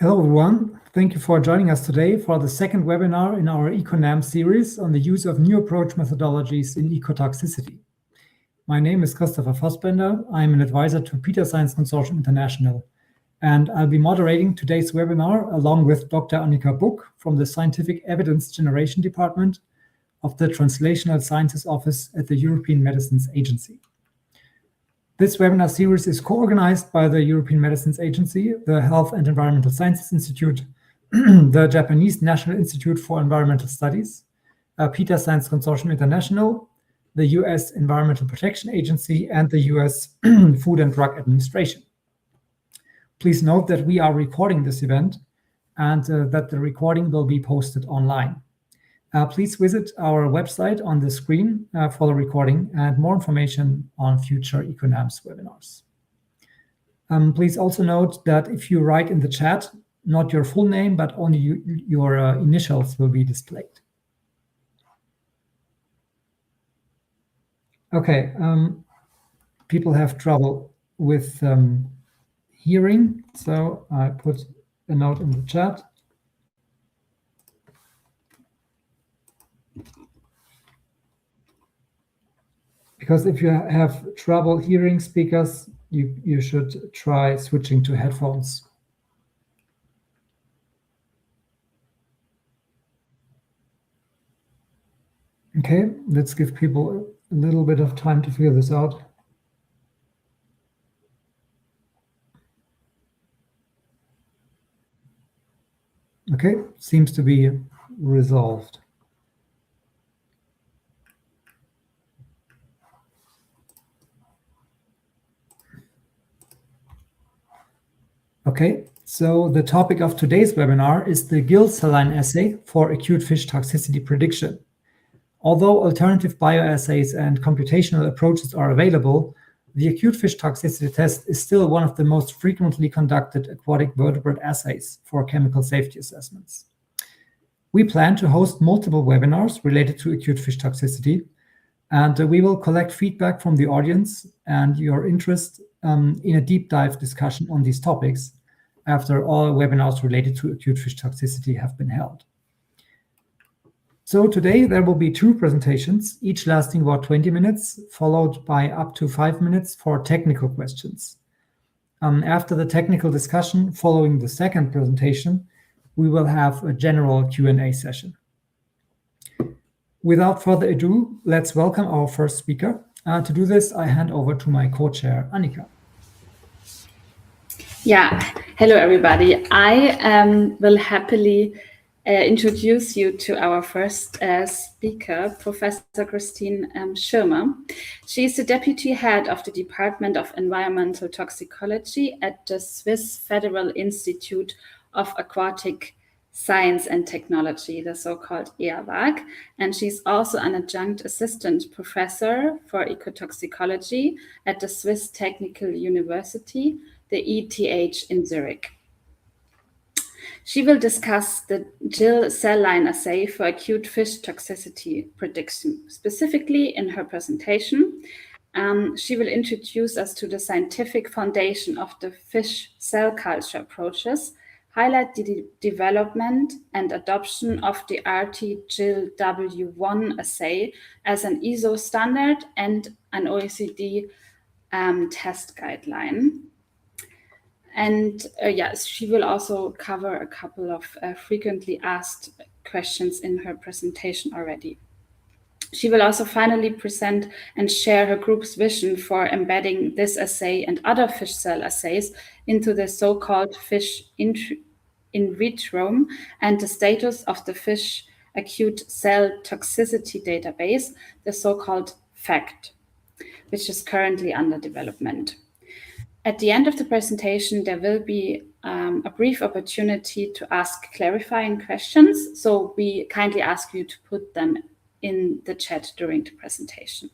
Hello, everyone. Thank you for joining us today for the second webinar in our EcoNAM series on the use of new approach methodologies in ecotoxicity. My name is Christopher Fassbender. I'm an advisor to PETA Science Consortium International, and I'll be moderating today's webinar along with Dr. Annika Buck from the Scientific Evidence Generation Department of the Translational Sciences Office at the European Medicines Agency. This webinar series is co-organized by the European Medicines Agency, the Health and Environmental Sciences Institute, the Japanese National Institute for Environmental Studies, PETA Science Consortium International, the US Environmental Protection Agency, and the US Food and Drug Administration. Please note that we are recording this event and that the recording will be posted online. Please visit our website on the screen for the recording and more information on future EcoNAMS webinars. Please also note that if you write in the chat, not your full name, but only your initials will be displayed. Okay, people have trouble with hearing, so I put a note in the chat. Because if you have trouble hearing speakers, you should try switching to headphones. Okay, let's give people a little bit of time to figure this out. Okay, seems to be resolved. Okay, so the topic of today's webinar is the Gill cell line assay for acute fish toxicity prediction. Although alternative bioassays and computational approaches are available, the acute fish toxicity test is still one of the most frequently conducted aquatic vertebrate assays for chemical safety assessments. We plan to host multiple webinars related to acute fish toxicity, and we will collect feedback from the audience and your interest in a deep dive discussion on these topics after all webinars related to acute fish toxicity have been held. So today there will be two presentations, each lasting about 20 minutes, followed by up to 5 minutes for technical questions. After the technical discussion following the second presentation, we will have a general Q&A session. Without further ado, let's welcome our first speaker. To do this, I hand over to my co-chair, Annika. Yeah, hello everybody. I will happily introduce you to our first speaker, Professor Kristin Schirmer. She is the Deputy Head of the Department of Environmental Toxicology at the Swiss Federal Institute of Aquatic Science and Technology, the so-called Eawag, and she's also an adjunct assistant professor for ecotoxicology at the Swiss Technical University, the ETH in Zurich. She will discuss the Gill cell line assay for acute fish toxicity prediction. Specifically in her presentation, she will introduce us to the scientific foundation of the fish cell culture approaches, highlight the development and adoption of the RT-Gill W1 assay as an ISO standard and an OECD test guideline. And yes, she will also cover a couple of frequently asked questions in her presentation already. She will also finally present and share her group's vision for embedding this assay and other fish cell assays into the so-called fish in vitro and the status of the fish acute cell toxicity database, the so-called FACT, which is currently under development. At the end of the presentation, there will be a brief opportunity to ask clarifying questions. So we kindly ask you to put them in the chat during the presentation.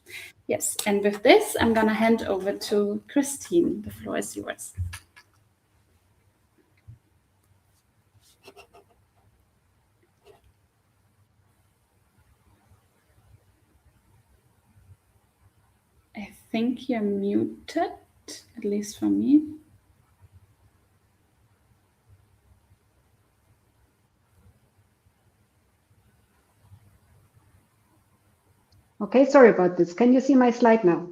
Yes, and with this, I'm going to hand over to Kristin. The floor is yours. I think you're muted, at least for me. Okay, sorry about this. Can you see my slide now?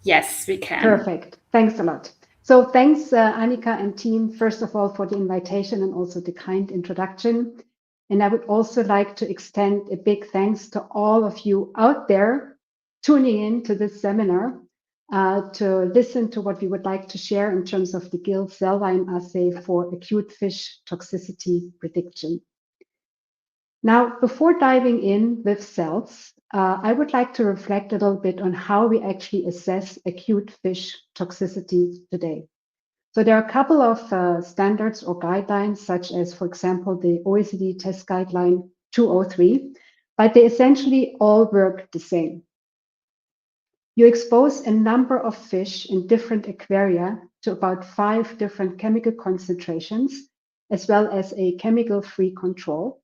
Yes, we can. Perfect. Thanks a lot. So thanks, Annika and team, first of all, for the invitation and also the kind introduction. And I would also like to extend a big thanks to all of you out there tuning in to this seminar to listen to what we would like to share in terms of the Gill cell line assay for acute fish toxicity prediction. Now, before diving in with cells, I would like to reflect a little bit on how we actually assess acute fish toxicity today. So there are a couple of standards or guidelines, such as, for example, the OECD test guideline 203, but they essentially all work the same. You expose a number of fish in different aquaria to about 5 different chemical concentrations, as well as a chemical-free control.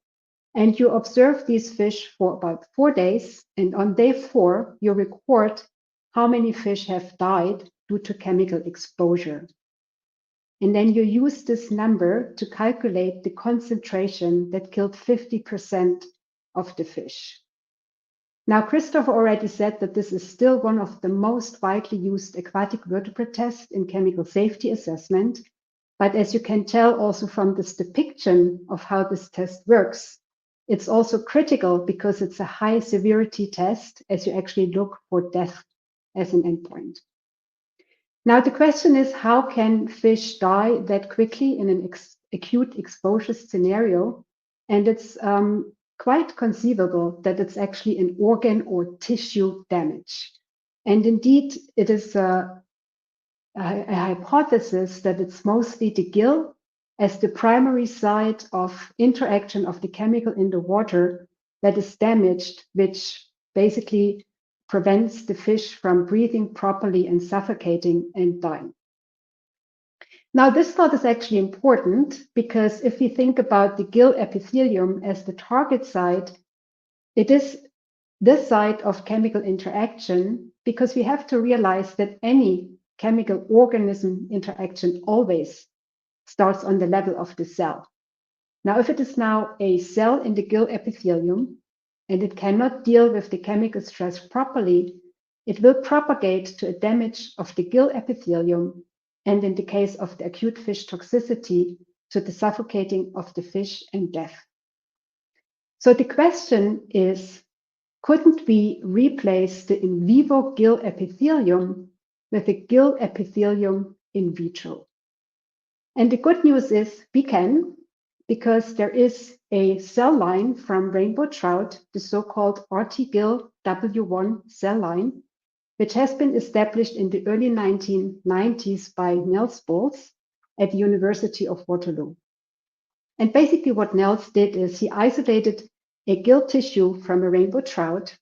And you observe these fish for about 4 days. And on day 4, you record how many fish have died due to chemical exposure. And then you use this number to calculate the concentration that killed 50% of the fish. Now, Christopher already said that this is still one of the most widely used aquatic vertebrate tests in chemical safety assessment. But as you can tell also from this depiction of how this test works, it's also critical because it's a high severity test as you actually look for death as an endpoint. Now, the question is, how can fish die that quickly in an acute exposure scenario? And it's quite conceivable that it's actually an organ or tissue damage. And indeed, it is a hypothesis that it's mostly the gill as the primary site of interaction of the chemical in the water that is damaged, which basically prevents the fish from breathing properly and suffocating and dying. Now, this thought is actually important because if we think about the gill epithelium as the target site, it is this site of chemical interaction because we have to realize that any chemical organism interaction always starts on the level of the cell. Now, if it is now a cell in the gill epithelium and it cannot deal with the chemical stress properly, it will propagate to a damage of the gill epithelium, and in the case of the acute fish toxicity, to the suffocating of the fish and death. So the question is, couldn't we replace the in vivo gill epithelium with a gill epithelium in vitro? And the good news is we can, because there is a cell line from rainbow trout, the so-called RT-Gill W1 cell line, which has been established in the early 1990s by Nels Boles at the University of Waterloo. And basically what Nels did is he isolated a gill tissue from a rainbow trout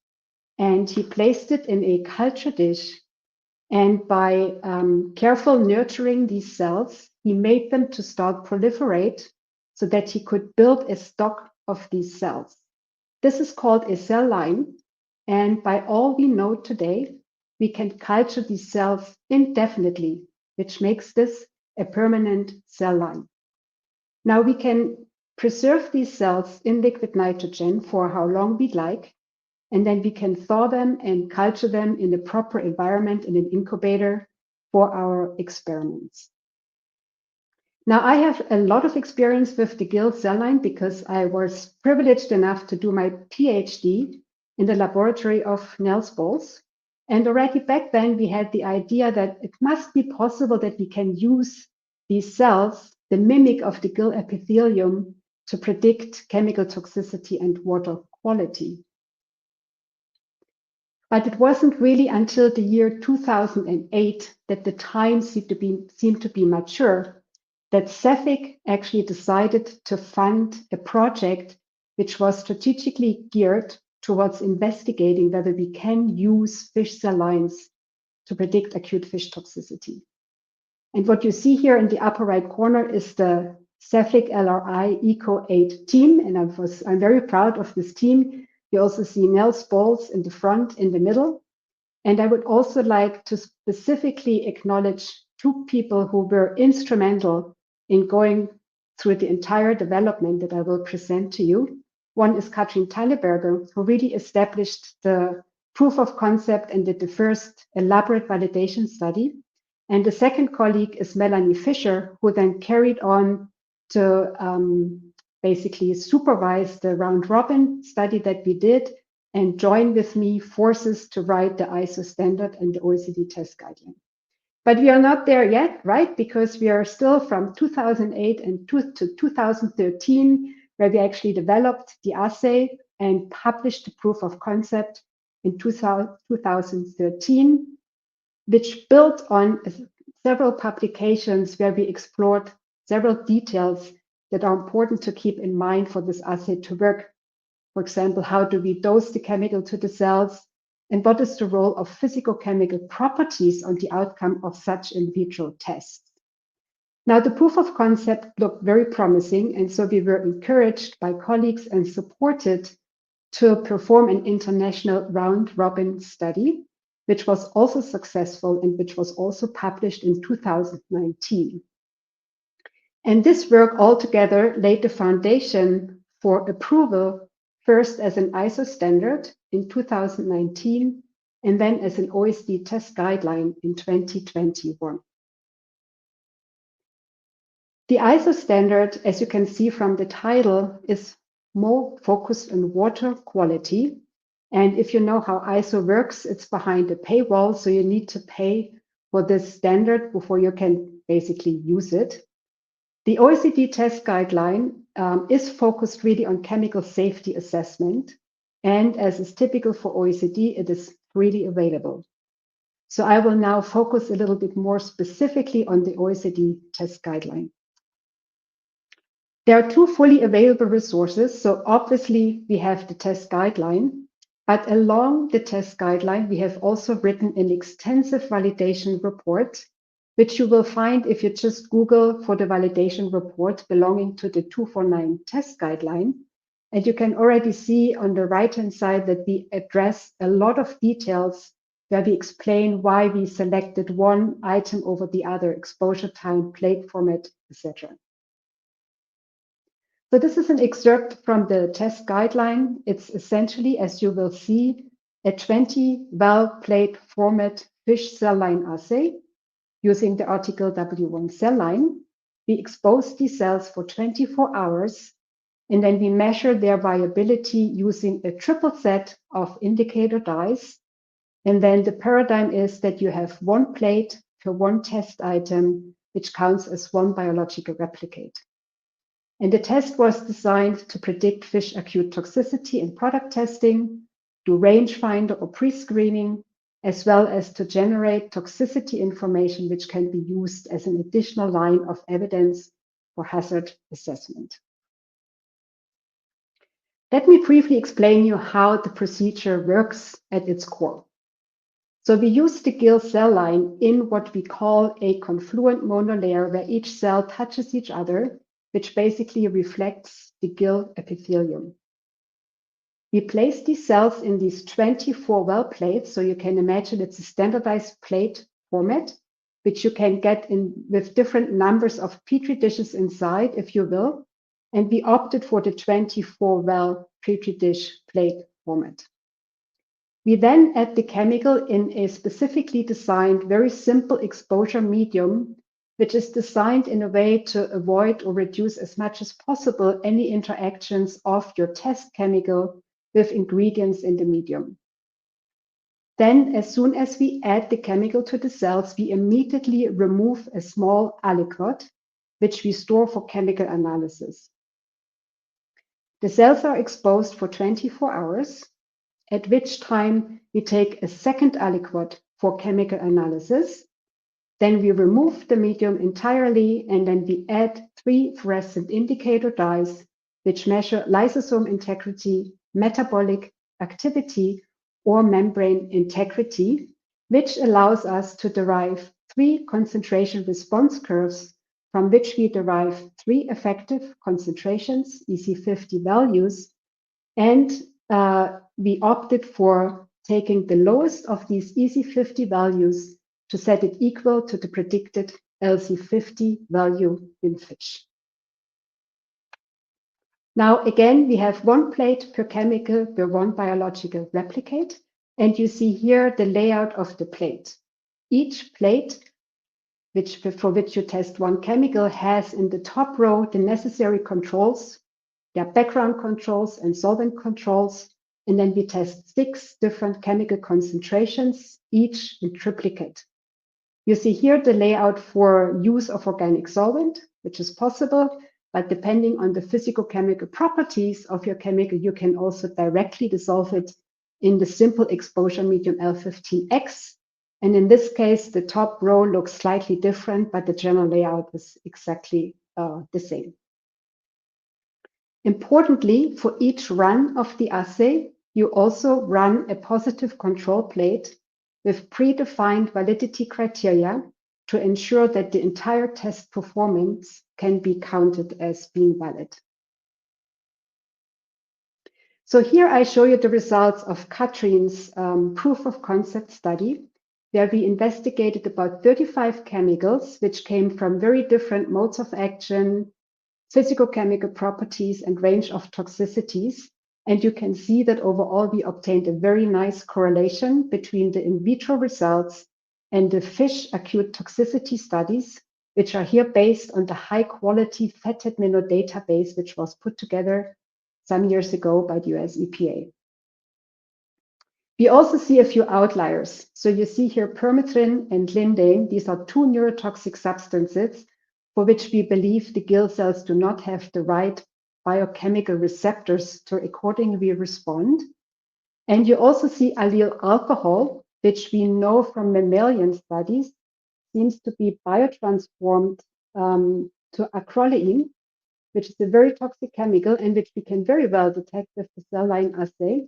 and he placed it in a culture dish. And by careful nurturing these cells, he made them to start proliferate so that he could build a stock of these cells. This is called a cell line. And by all we know today, we can culture these cells indefinitely, which makes this a permanent cell line. Now we can preserve these cells in liquid nitrogen for how long we'd like, and then we can thaw them and culture them in the proper environment in an incubator for our experiments. Now I have a lot of experience with the Gill cell line because I was privileged enough to do my PhD in the laboratory of Nels Boles. And already back then, we had the idea that it must be possible that we can use these cells, the mimic of the gill epithelium, to predict chemical toxicity and water quality. But it wasn't really until the year 2008 that the time seemed to be mature, that Cefic actually decided to fund a project which was strategically geared towards investigating whether we can use fish cell lines to predict acute fish toxicity. And what you see here in the upper right corner is the Cefic LRI ECO8 team, and I'm very proud of this team. You also see Nels Boles in the front, in the middle. And I would also like to specifically acknowledge 2 people who were instrumental in going through the entire development that I will present to you. One is Katrin Talleberger, who really established the proof of concept and did the first elaborate validation study. And the second colleague is Melanie Fischer, who then carried on to basically supervise the round-robin study that we did and join with me forces to write the ISO standard and the OECD test guideline. But we are not there yet, right? Because we are still from 2008 to 2013, where we actually developed the assay and published the proof of concept in 2013, which built on several publications where we explored several details that are important to keep in mind for this assay to work. For example, how do we dose the chemical to the cells? And what is the role of physicochemical properties on the outcome of such in vitro tests? Now, the proof of concept looked very promising, and so we were encouraged by colleagues and supported to perform an international round-robin study, which was also successful and which was also published in 2019. And this work altogether laid the foundation for approval, first as an ISO standard in 2019, and then as an OECD test guideline in 2021. The ISO standard, as you can see from the title, is more focused on water quality. And if you know how ISO works, it's behind a paywall, so you need to pay for this standard before you can basically use it. The OECD test guideline is focused really on chemical safety assessment. And as is typical for OECD, it is freely available. So I will now focus a little bit more specifically on the OECD test guideline. There are two fully available resources. So obviously we have the test guideline, but along the test guideline, we have also written an extensive validation report, which you will find if you just Google for the validation report belonging to the 249 test guideline. And you can already see on the right-hand side that we address a lot of details where we explain why we selected one item over the other, exposure time, plate format, etc. So this is an excerpt from the test guideline. It's essentially, as you will see, a 20-well plate format fish cell line assay using the article W1 cell line. We expose these cells for 24 hours, and then we measure their viability using a triple set of indicator dyes. And then the paradigm is that you have one plate per one test item, which counts as one biological replicate. And the test was designed to predict fish acute toxicity in product testing, do rangefinder or pre-screening, as well as to generate toxicity information, which can be used as an additional line of evidence for hazard assessment. Let me briefly explain you how the procedure works at its core. So we use the Gill cell line in what we call a confluent monolayer, where each cell touches each other, which basically reflects the Gill epithelium. We place these cells in these 24 well plates, so you can imagine it's a standardized plate format, which you can get in with different numbers of petri dishes inside, if you will. And we opted for the 24 well petri dish plate format. We then add the chemical in a specifically designed, very simple exposure medium, which is designed in a way to avoid or reduce as much as possible any interactions of your test chemical with ingredients in the medium. Then, as soon as we add the chemical to the cells, we immediately remove a small aliquot, which we store for chemical analysis. The cells are exposed for 24 hours, at which time we take a second aliquot for chemical analysis. Then we remove the medium entirely, and then we add 3 fluorescent indicator dyes, which measure lysosome integrity, metabolic activity, or membrane integrity, which allows us to derive 3 concentration response curves, from which we derive 3 effective concentrations, EC50 values, and we opted for taking the lowest of these EC50 values to set it equal to the predicted LC50 value in fish. Now, again, we have one plate per chemical per one biological replicate. And you see here the layout of the plate. Each plate, for which you test one chemical, has in the top row the necessary controls. There are background controls and solvent controls. And then we test 6 different chemical concentrations, each in triplicate. You see here the layout for use of organic solvent, which is possible, but depending on the physicochemical properties of your chemical, you can also directly dissolve it in the simple exposure medium L15X. And in this case, the top row looks slightly different, but the general layout is exactly the same. Importantly, for each run of the assay, you also run a positive control plate with predefined validity criteria to ensure that the entire test performance can be counted as being valid. So here I show you the results of Katrin's proof of concept study, where we investigated about 35 chemicals, which came from very different modes of action, physicochemical properties, and range of toxicities. And you can see that overall, we obtained a very nice correlation between the in vitro results and the fish acute toxicity studies, which are here based on the high quality fatted minnow database, which was put together some years ago by the US EPA. We also see a few outliers. So you see here permethrin and lindane. These are 2 neurotoxic substances for which we believe the Gill cells do not have the right biochemical receptors to accordingly respond. And you also see allyl alcohol, which we know from mammalian studies seems to be biotransformed to acrolein, which is a very toxic chemical and which we can very well detect with the cell line assay.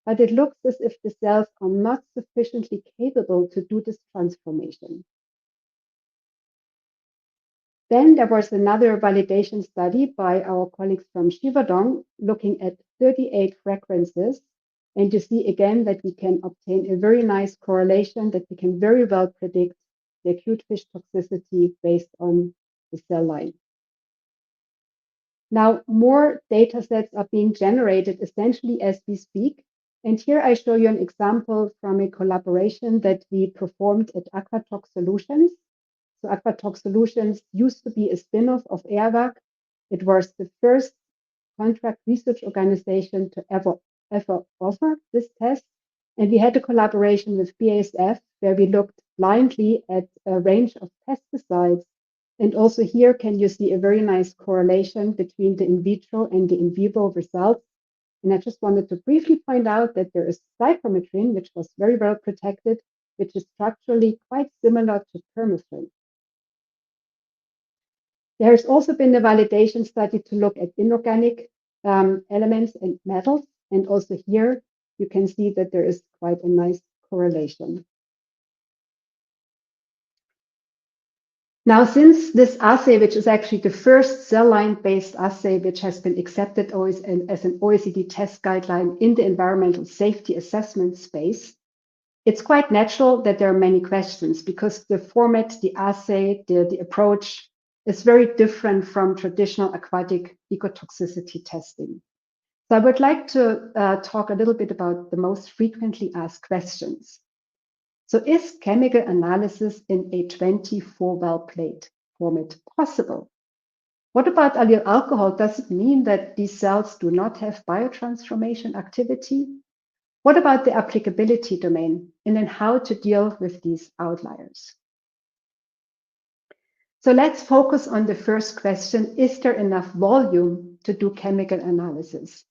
But it looks as if the cells are not sufficiently capable to do this transformation. Then there was another validation study by our colleagues from Givaudan looking at 38 fragrances. And you see again that we can obtain a very nice correlation, that we can very well predict the acute fish toxicity based on the cell line. Now, more data sets are being generated essentially as we speak. And here I show you an example from a collaboration that we performed at Aquatic Solutions. So Aquatic Solutions used to be a spin-off of Eawag. It was the first contract research organization to ever offer this test. And we had a collaboration with BASF where we looked blindly at a range of pesticides. And also here can you see a very nice correlation between the in vitro and the in vivo results. And I just wanted to briefly point out that there is cypermethrin, which was very well protected, which is structurally quite similar to permethrin. There has also been a validation study to look at inorganic elements and metals. And also here, you can see that there is quite a nice correlation. Now, since this assay, which is actually the first cell line-based assay which has been accepted as an OECD test guideline in the environmental safety assessment space, it's quite natural that there are many questions because the format, the assay, the approach is very different from traditional aquatic ecotoxicity testing. So I would like to talk a little bit about the most frequently asked questions. So is chemical analysis in a 24-well plate format possible? What about allyl alcohol? Does it mean that these cells do not have biotransformation activity? What about the applicability domain? And then how to deal with these outliers? So let's focus on the first question. Is there enough volume to do chemical analysis?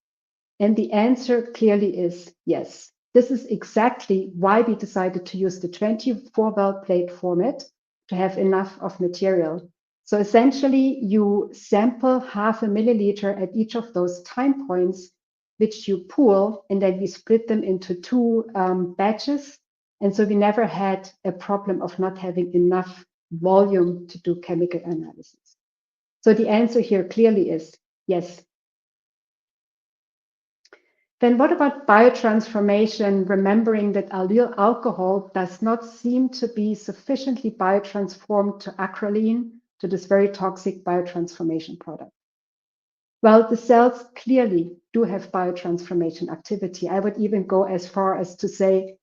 And the answer clearly is yes. This is exactly why we decided to use the 24-well plate format to have enough of material. So essentially, you sample 0.5 milliliter at each of those time points, which you pool, and then we split them into 2 batches. And so we never had a problem of not having enough volume to do chemical analysis. So the answer here clearly is yes. Then what about biotransformation, remembering that allyl alcohol does not seem to be sufficiently biotransformed to acrolein, to this very toxic biotransformation product? Well, the cells clearly do have biotransformation activity. I would even go as far as to say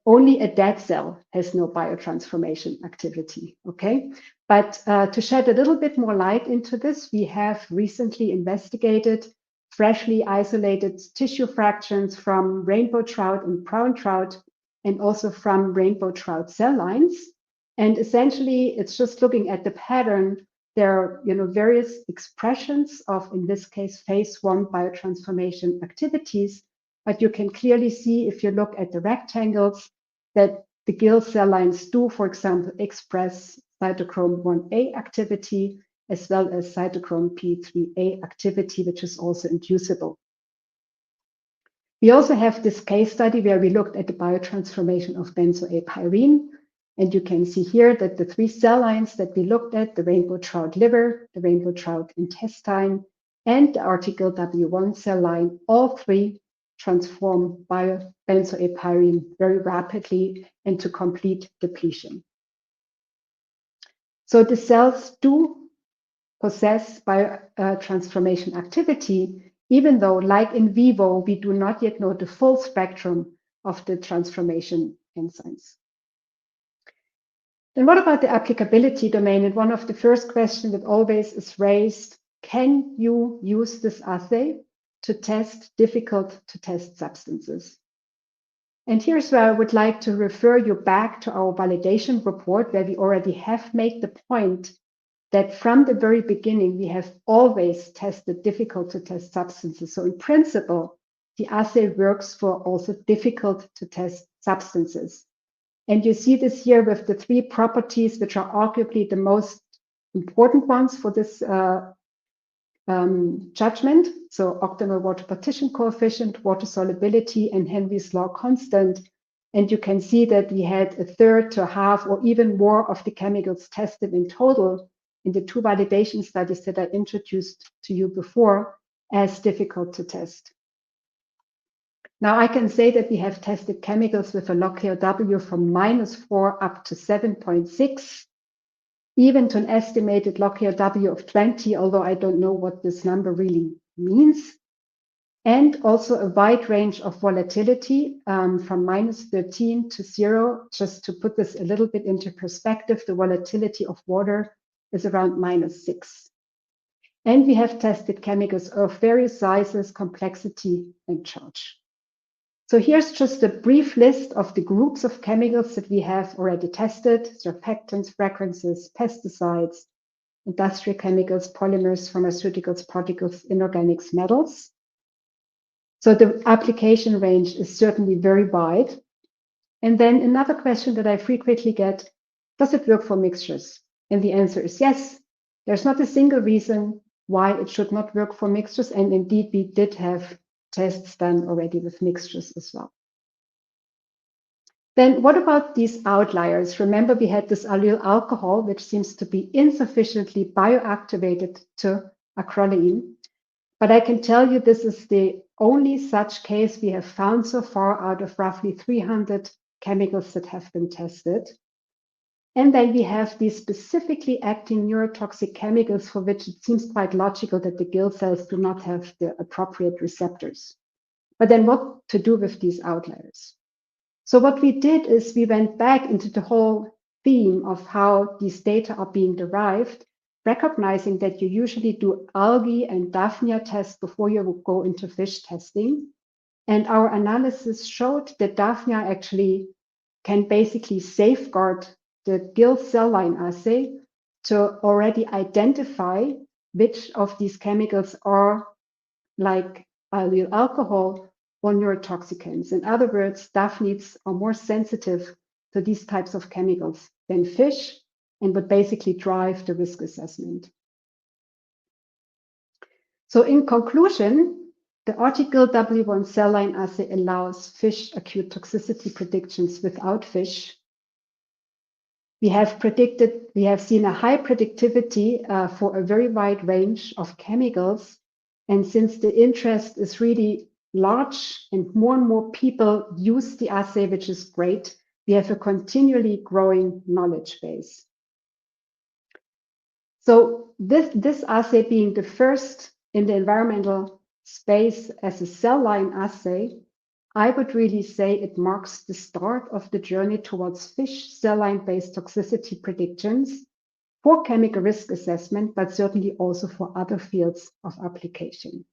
only a dead cell has no biotransformation activity, okay? But to shed a little bit more light into this, we have recently investigated freshly isolated tissue fractions from rainbow trout and brown trout, and also from rainbow trout cell lines. And essentially, it's just looking at the pattern. There are, various expressions of, in this case, phase 1 biotransformation activities. But you can clearly see, if you look at the rectangles, that the Gill cell lines do, for example, express cytochrome 1A activity, as well as cytochrome P3A activity, which is also inducible. We also have this case study where we looked at the biotransformation of benzoapyrene. And you can see here that the 3 cell lines that we looked at, the rainbow trout liver, the rainbow trout intestine, and the article W1 cell line, all 3 transform benzoapyrene very rapidly into complete depletion. So the cells do possess biotransformation activity, even though, like in vivo, we do not yet know the full spectrum of the transformation enzymes. Then what about the applicability domain? And one of the first questions that always is raised, can you use this assay to test difficult to test substances? And here's where I would like to refer you back to our validation report, where we already have made the point that from the very beginning, we have always tested difficult to test substances. So in principle, the assay works for also difficult to test substances. And you see this here with the 3 properties, which are arguably the most important ones for this judgment. So octagonal water partition coefficient, water solubility, and Henry's law constant. And you can see that we had a third to a half or even more of the chemicals tested in total in the 2 validation studies that I introduced to you before as difficult to test. Now I can say that we have tested chemicals with a log KOW from -4 up to 7.6, even to an estimated log KOW of 20, although I don't know what this number really means. And also a wide range of volatility from -13 to 0. Just to put this a little bit into perspective, the volatility of water is around -6. And we have tested chemicals of various sizes, complexity, and charge. So here's just a brief list of the groups of chemicals that we have already tested: surfactants, fragrances, pesticides, industrial chemicals, polymers, pharmaceuticals, particles, inorganics, metals. So the application range is certainly very wide. And then another question that I frequently get, does it work for mixtures? And the answer is yes. There's not a single reason why it should not work for mixtures. And indeed, we did have tests done already with mixtures as well. Then what about these outliers? Remember, we had this allyl alcohol, which seems to be insufficiently bioactivated to acrolein. But I can tell you this is the only such case we have found so far out of roughly 300 chemicals that have been tested. And then we have these specifically acting neurotoxic chemicals for which it seems quite logical that the Gill cells do not have the appropriate receptors. But then what to do with these outliers? So what we did is we went back into the whole theme of how these data are being derived, recognizing that you usually do algae and Daphnia tests before you go into fish testing. And our analysis showed that Daphnia actually can basically safeguard the Gill cell line assay to already identify which of these chemicals are like allyl alcohol or neurotoxicants. In other words, Daphnids are more sensitive to these types of chemicals than fish and would basically drive the risk assessment. So in conclusion, the article W1 cell line assay allows fish acute toxicity predictions without fish. We have seen a high predictivity for a very wide range of chemicals. And since the interest is really large and more people use the assay, which is great, we have a continually growing knowledge base. So this assay being the first in the environmental space as a cell line assay, I would really say it marks the start of the journey towards fish cell line-based toxicity predictions for chemical risk assessment, but certainly also for other fields of application.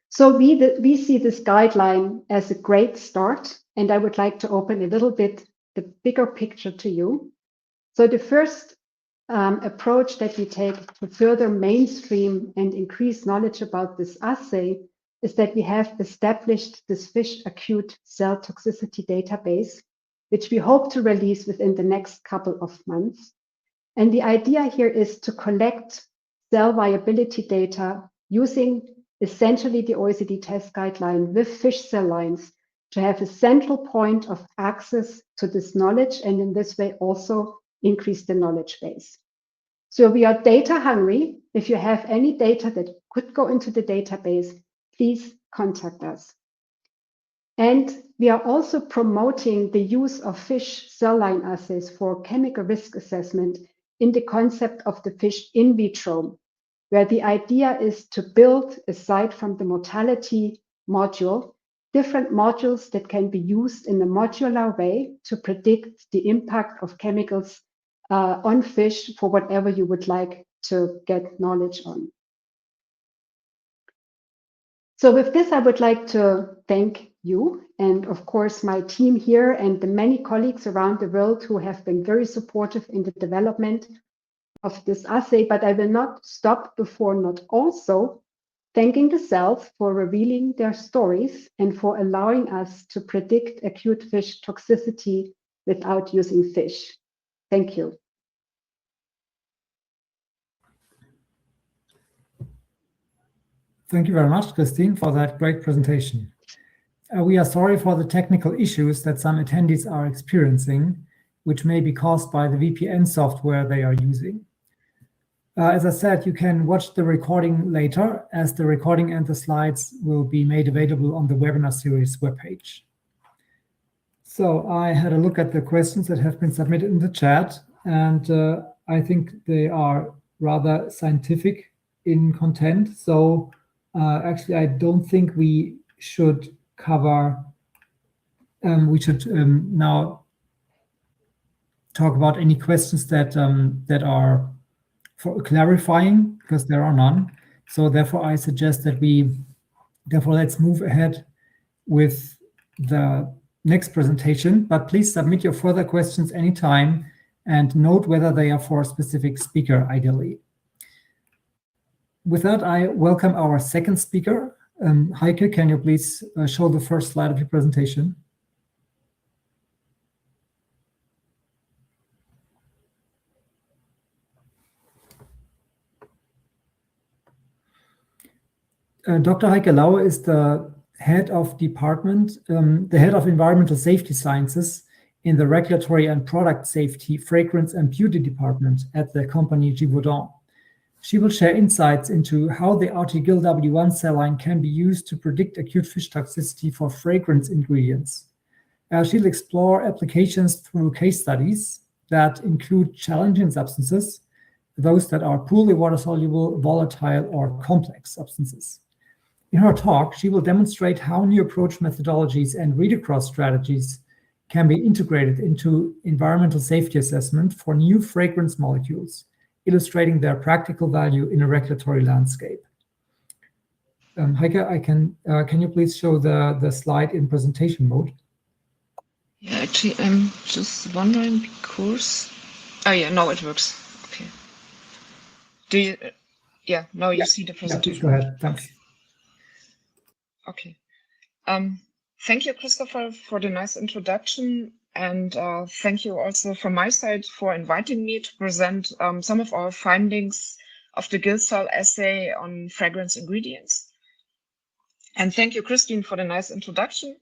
So we see this guideline as a great start, and I would like to open a little bit the bigger picture to you. So the first approach that we take to further mainstream and increase knowledge about this assay is that we have established this fish acute cell toxicity database, which we hope to release within the next couple of months. And the idea here is to collect cell viability data using essentially the OECD test guideline with fish cell lines to have a central point of access to this knowledge, and in this way also increase the knowledge base. So we are data hungry. If you have any data that could go into the database, please contact us. And we are also promoting the use of fish cell line assays for chemical risk assessment in the concept of the fish in vitro, where the idea is to build, aside from the mortality module, different modules that can be used in a modular way to predict the impact of chemicals on fish for whatever you would like to get knowledge on. So with this, I would like to thank you and of course my team here and the many colleagues around the world who have been very supportive in the development of this assay, but I will not stop before not also thanking the cells for revealing their stories and for allowing us to predict acute fish toxicity without using fish. Thank you. Thank you very much, Kristin, for that great presentation. We are sorry for the technical issues that some attendees are experiencing, which may be caused by the VPN software they are using. As I said, you can watch the recording later, as the recording and the slides will be made available on the webinar series webpage. So I had a look at the questions that have been submitted in the chat, and I think they are rather scientific in content. So actually, I don't think we should cover, now talk about any questions that are for clarifying, because there are none. So therefore, I suggest that let's move ahead with the next presentation, but please submit your further questions anytime and note whether they are for a specific speaker, ideally. With that, I welcome our second speaker. Heike, can you please show the first slide of your presentation? Dr. Heike Laue is the head of Environmental Safety Sciences in the Regulatory and Product Safety, Fragrance and Beauty Department at the company Givaudan. She will share insights into how the Gill W1 cell line can be used to predict acute fish toxicity for fragrance ingredients. She'll explore applications through case studies that include challenging substances, those that are poorly water-soluble, volatile, or complex substances. In her talk, she will demonstrate how new approach methodologies and read-across strategies can be integrated into environmental safety assessment for new fragrance molecules, illustrating their practical value in a regulatory landscape. Heike, can you please show the slide in presentation mode? Yeah, actually, I'm just wondering because... Oh yeah, now it works. Okay. Do you... yeah, now you see the presentation. Go ahead, thanks. Okay. Thank you, Christopher, for the nice introduction. And thank you also from my side for inviting me to present some of our findings of the Gill cell assay on fragrance ingredients. And thank you, Kristin, for the nice introduction.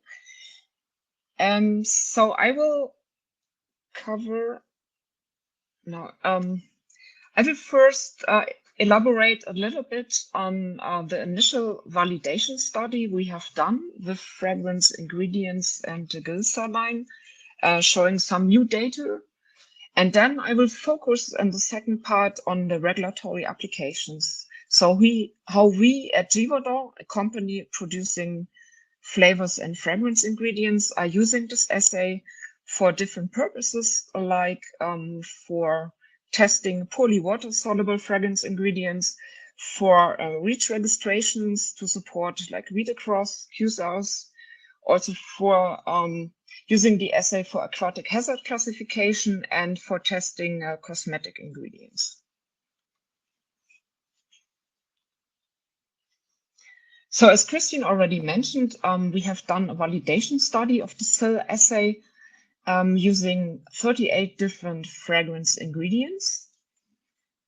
So I will cover now. I will first elaborate a little bit on the initial validation study we have done with fragrance ingredients and the Gill cell line, showing some new data. And then I will focus in the second part on the regulatory applications. So how we at Givaudan, a company producing flavors and fragrance ingredients are using this assay for different purposes, like for testing poorly water-soluble fragrance ingredients, for REACH registrations to support like read across QSARs, also for using the assay for aquatic hazard classification and for testing cosmetic ingredients. So as Kristin already mentioned, we have done a validation study of the cell assay using 38 different fragrance ingredients.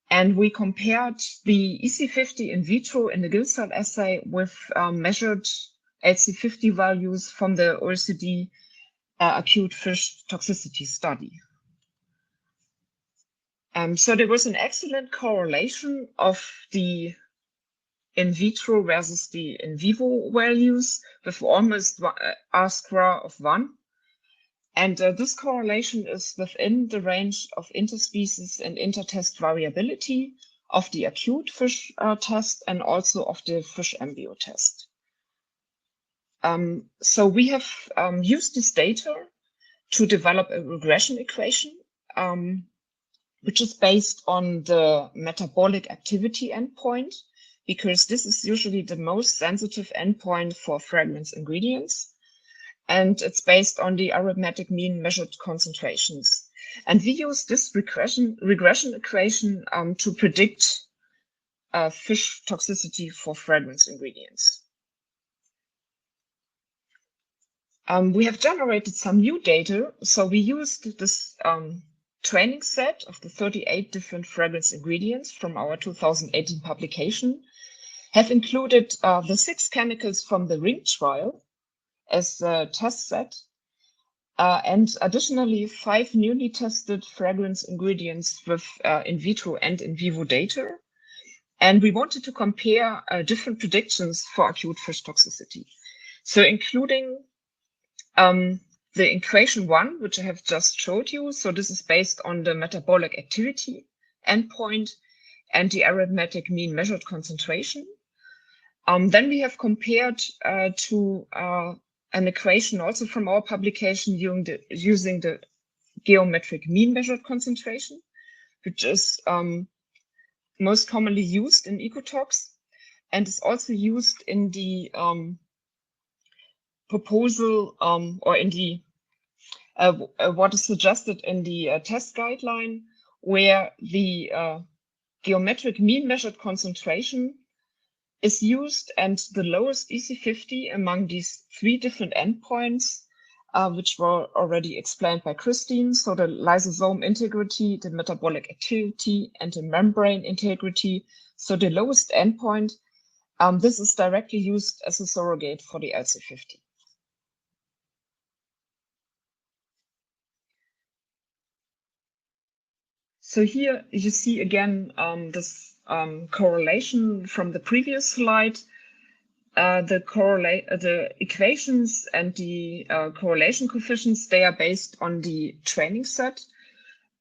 And we compared the EC50 in vitro in the Gill cell assay with measured LC50 values from the OECD acute fish toxicity study. So there was an excellent correlation of the in vitro versus the in vivo values with almost R-square of 1. And this correlation is within the range of interspecies and intertest variability of the acute fish test and also of the fish embryo test. So we have used this data to develop a regression equation, which is based on the metabolic activity endpoint, because this is usually the most sensitive endpoint for fragrance ingredients. And it's based on the arithmetic mean measured concentrations. And we use this regression equation to predict fish toxicity for fragrance ingredients. We have generated some new data. So we used this training set of the 38 different fragrance ingredients from our 2018 publication, have included the 6 chemicals from the ring trial as a test set, and additionally 5 newly tested fragrance ingredients with in vitro and in vivo data. And we wanted to compare different predictions for acute fish toxicity. So including the equation 1, which I have just showed you. So this is based on the metabolic activity endpoint and the arithmetic mean measured concentration. Then we have compared to an equation also from our publication using the geometric mean measured concentration, which is most commonly used in Ecotox and is also used in the proposal or in the what is suggested in the test guideline, where the geometric mean measured concentration is used and the lowest EC50 among these 3 different endpoints, which were already explained by Kristin. So the lysosome integrity, the metabolic activity, and the membrane integrity. So the lowest endpoint, this is directly used as a surrogate for the LC50. So here you see again this correlation from the previous slide. The equations and the correlation coefficients, they are based on the training set.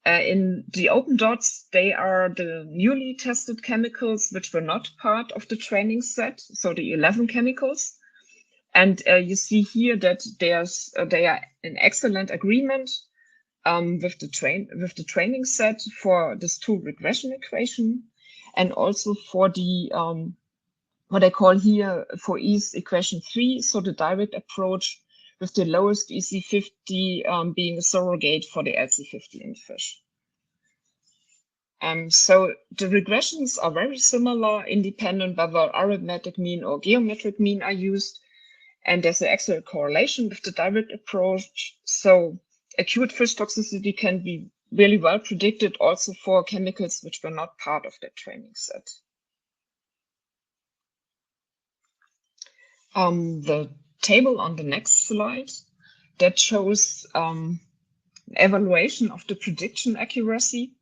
In the open dots, they are the newly tested chemicals which were not part of the training set, so the 11 chemicals. And you see here that they are in excellent agreement with the training set for this 2 regression equation, and also for the what I call here for EASE equation 3, so the direct approach with the lowest EC50 being a surrogate for the LC50 in fish. So the regressions are very similar, independent whether arithmetic mean or geometric mean are used, and there's an excellent correlation with the direct approach. So acute fish toxicity can be really well predicted also for chemicals which were not part of the training set. The table on the next slide that shows evaluation of the prediction accuracy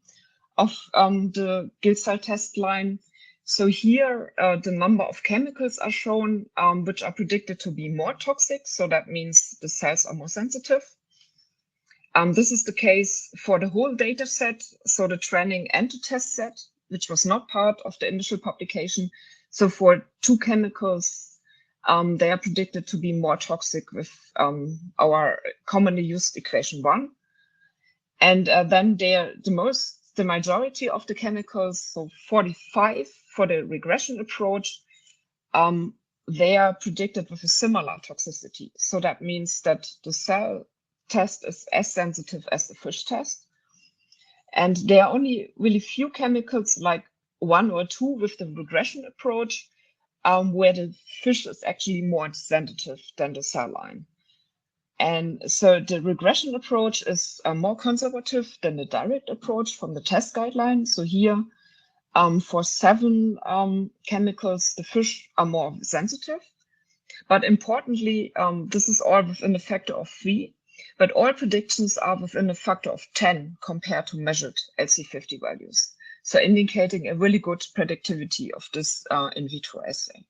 of the Gill cell test line. So here the number of chemicals are shown which are predicted to be more toxic. So that means the cells are more sensitive. This is the case for the whole data set, so the training and the test set, which was not part of the initial publication. So for 2 chemicals, they are predicted to be more toxic with our commonly used equation 1. And then the majority of the chemicals, so 45 for the regression approach, they are predicted with a similar toxicity. So that means that the cell test is as sensitive as the fish test. And there are only really few chemicals, like 1 or 2 with the regression approach, where the fish is actually more sensitive than the cell line. And so the regression approach is more conservative than the direct approach from the test guideline. So here, for 7 chemicals, the fish are more sensitive. But importantly, this is all within a factor of 3, but all predictions are within a factor of 10 compared to measured LC50 values. So indicating a really good predictivity of this in vitro assay.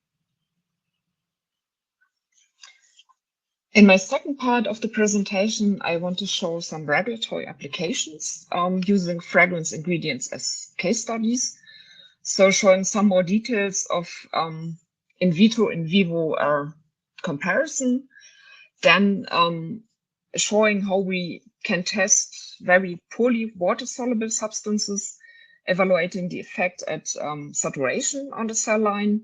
In my second part of the presentation, I want to show some regulatory applications using fragrance ingredients as case studies. So showing some more details of in vitro, in vivo comparison, then showing how we can test very poorly water-soluble substances, evaluating the effect at saturation on the cell line,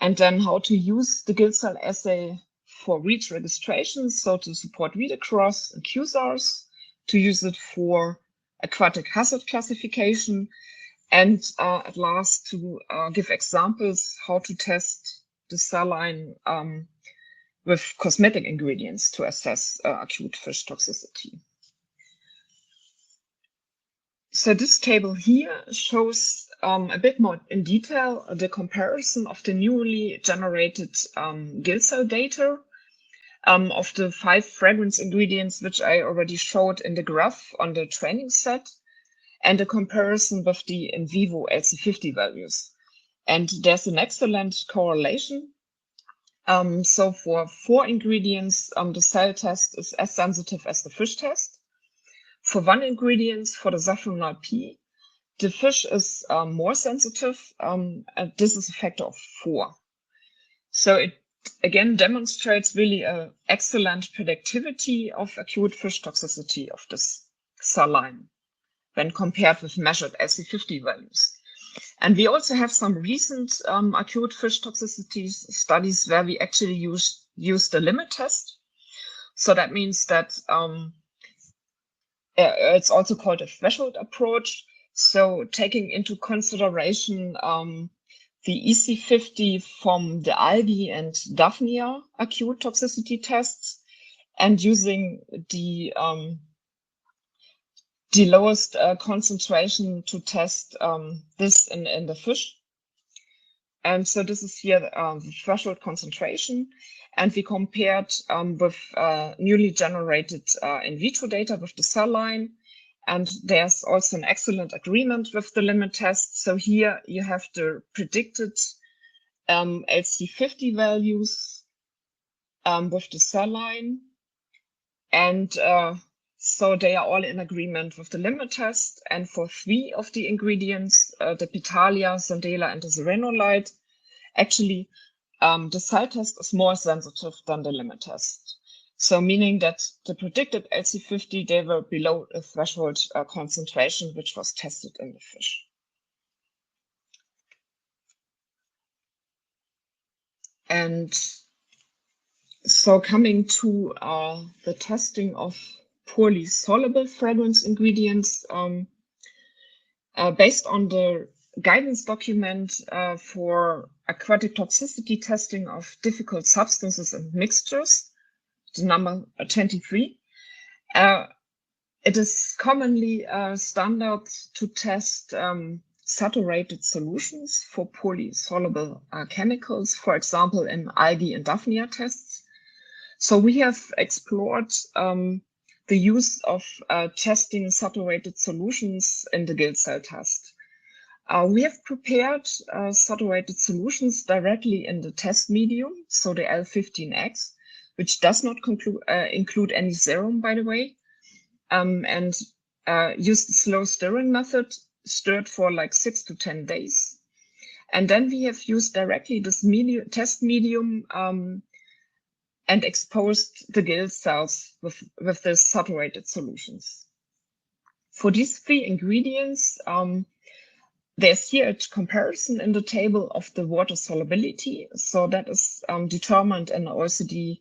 and then how to use the Gill cell assay for reach registration, so to support read across and QSARs, to use it for aquatic hazard classification, and at last to give examples how to test the cell line with cosmetic ingredients to assess acute fish toxicity. So this table here shows a bit more in detail the comparison of the newly generated Gill cell data of the 5 fragrance ingredients, which I already showed in the graph on the training set, and a comparison with the in vivo LC50 values. And there's an excellent correlation. So for 4 ingredients, the cell test is as sensitive as the fish test. For 1 ingredient, for the saffronol P, the fish is more sensitive, and this is a factor of 4. So it again demonstrates really an excellent predictivity of acute fish toxicity of this cell line when compared with measured LC50 values. And we also have some recent acute fish toxicity studies where we actually use the limit test. So that means that it's also called a threshold approach. So taking into consideration the EC50 from the algae and Daphnia acute toxicity tests, and using the lowest concentration to test this in the fish. And so this is here the threshold concentration. And we compared with newly generated in vitro data with the cell line. And there's also an excellent agreement with the limit test. So here you have the predicted LC50 values with the cell line. And so they are all in agreement with the limit test. And for 3 of the ingredients, the Petalia, Sandela, and the Serenolite, actually the cell test is more sensitive than the limit test. So meaning that the predicted LC50, they were below a threshold concentration, which was tested in the fish. And so coming to the testing of poorly soluble fragrance ingredients, based on the guidance document for aquatic toxicity testing of difficult substances and mixtures, the number 23, it is commonly standard to test saturated solutions for poorly soluble chemicals, for example, in algae and Daphnia tests. So we have explored the use of testing saturated solutions in the Gill cell test. We have prepared saturated solutions directly in the test medium, so the L15X, which does not include any serum, by the way, and used the slow stirring method, stirred for like 6 to 10 days. And then we have used directly this test medium and exposed the Gill cells with the saturated solutions. For these 3 ingredients, there's here a comparison in the table of the water solubility. So that is determined in the OECD.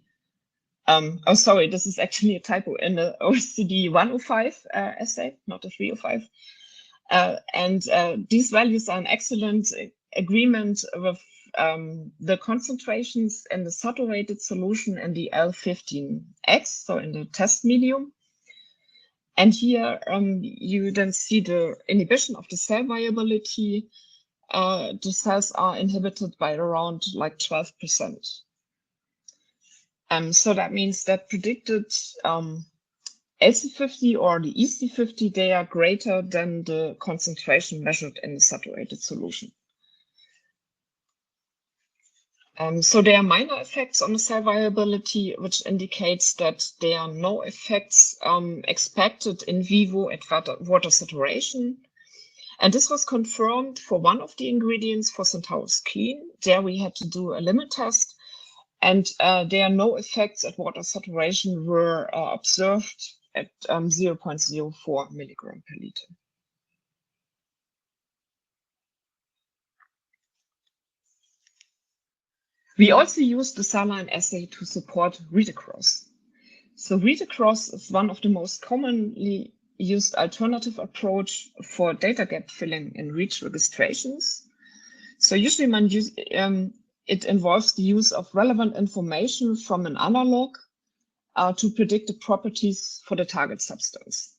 Oh, sorry, this is actually a typo in the OECD 105 assay, not the 305. And these values are an excellent agreement with the concentrations in the saturated solution and the L15X, so in the test medium. And here you then see the inhibition of the cell viability. The cells are inhibited by around like 12%. So that means that predicted LC50 or the EC50, they are greater than the concentration measured in the saturated solution. So there are minor effects on the cell viability, which indicates that there are no effects expected in vivo at water saturation. And this was confirmed for one of the ingredients for Centaurus Clean. There we had to do a limit test, and there are no effects at water saturation were observed at 0.04 milligram per liter. We also used the saline assay to support read-across. So read-across is one of the most commonly used alternative approach for data gap filling in REACH registrations. So usually it involves the use of relevant information from an analog to predict the properties for the target substance.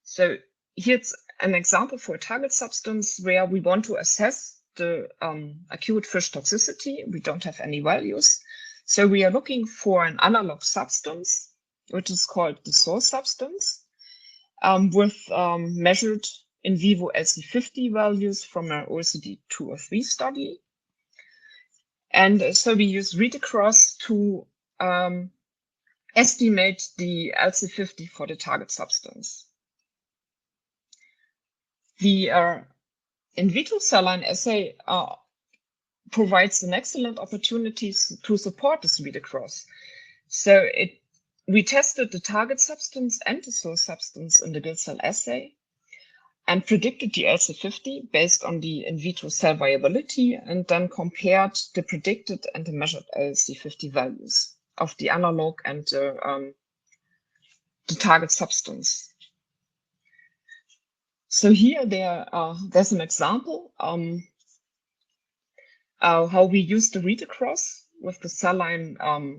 So here's an example for a target substance where we want to assess the acute fish toxicity. We don't have any values. So we are looking for an analog substance, which is called the source substance, with measured in vivo LC50 values from an OECD 2 or 3 study. And so we use read-across to estimate the LC50 for the target substance. The in vitro saline assay provides an excellent opportunity to support this read-across. So we tested the target substance and the source substance in the Gill cell assay and predicted the LC50 based on the in vitro cell viability, and then compared the predicted and the measured LC50 values of the analog and the target substance. So here there's an example how we use the read-across with the saline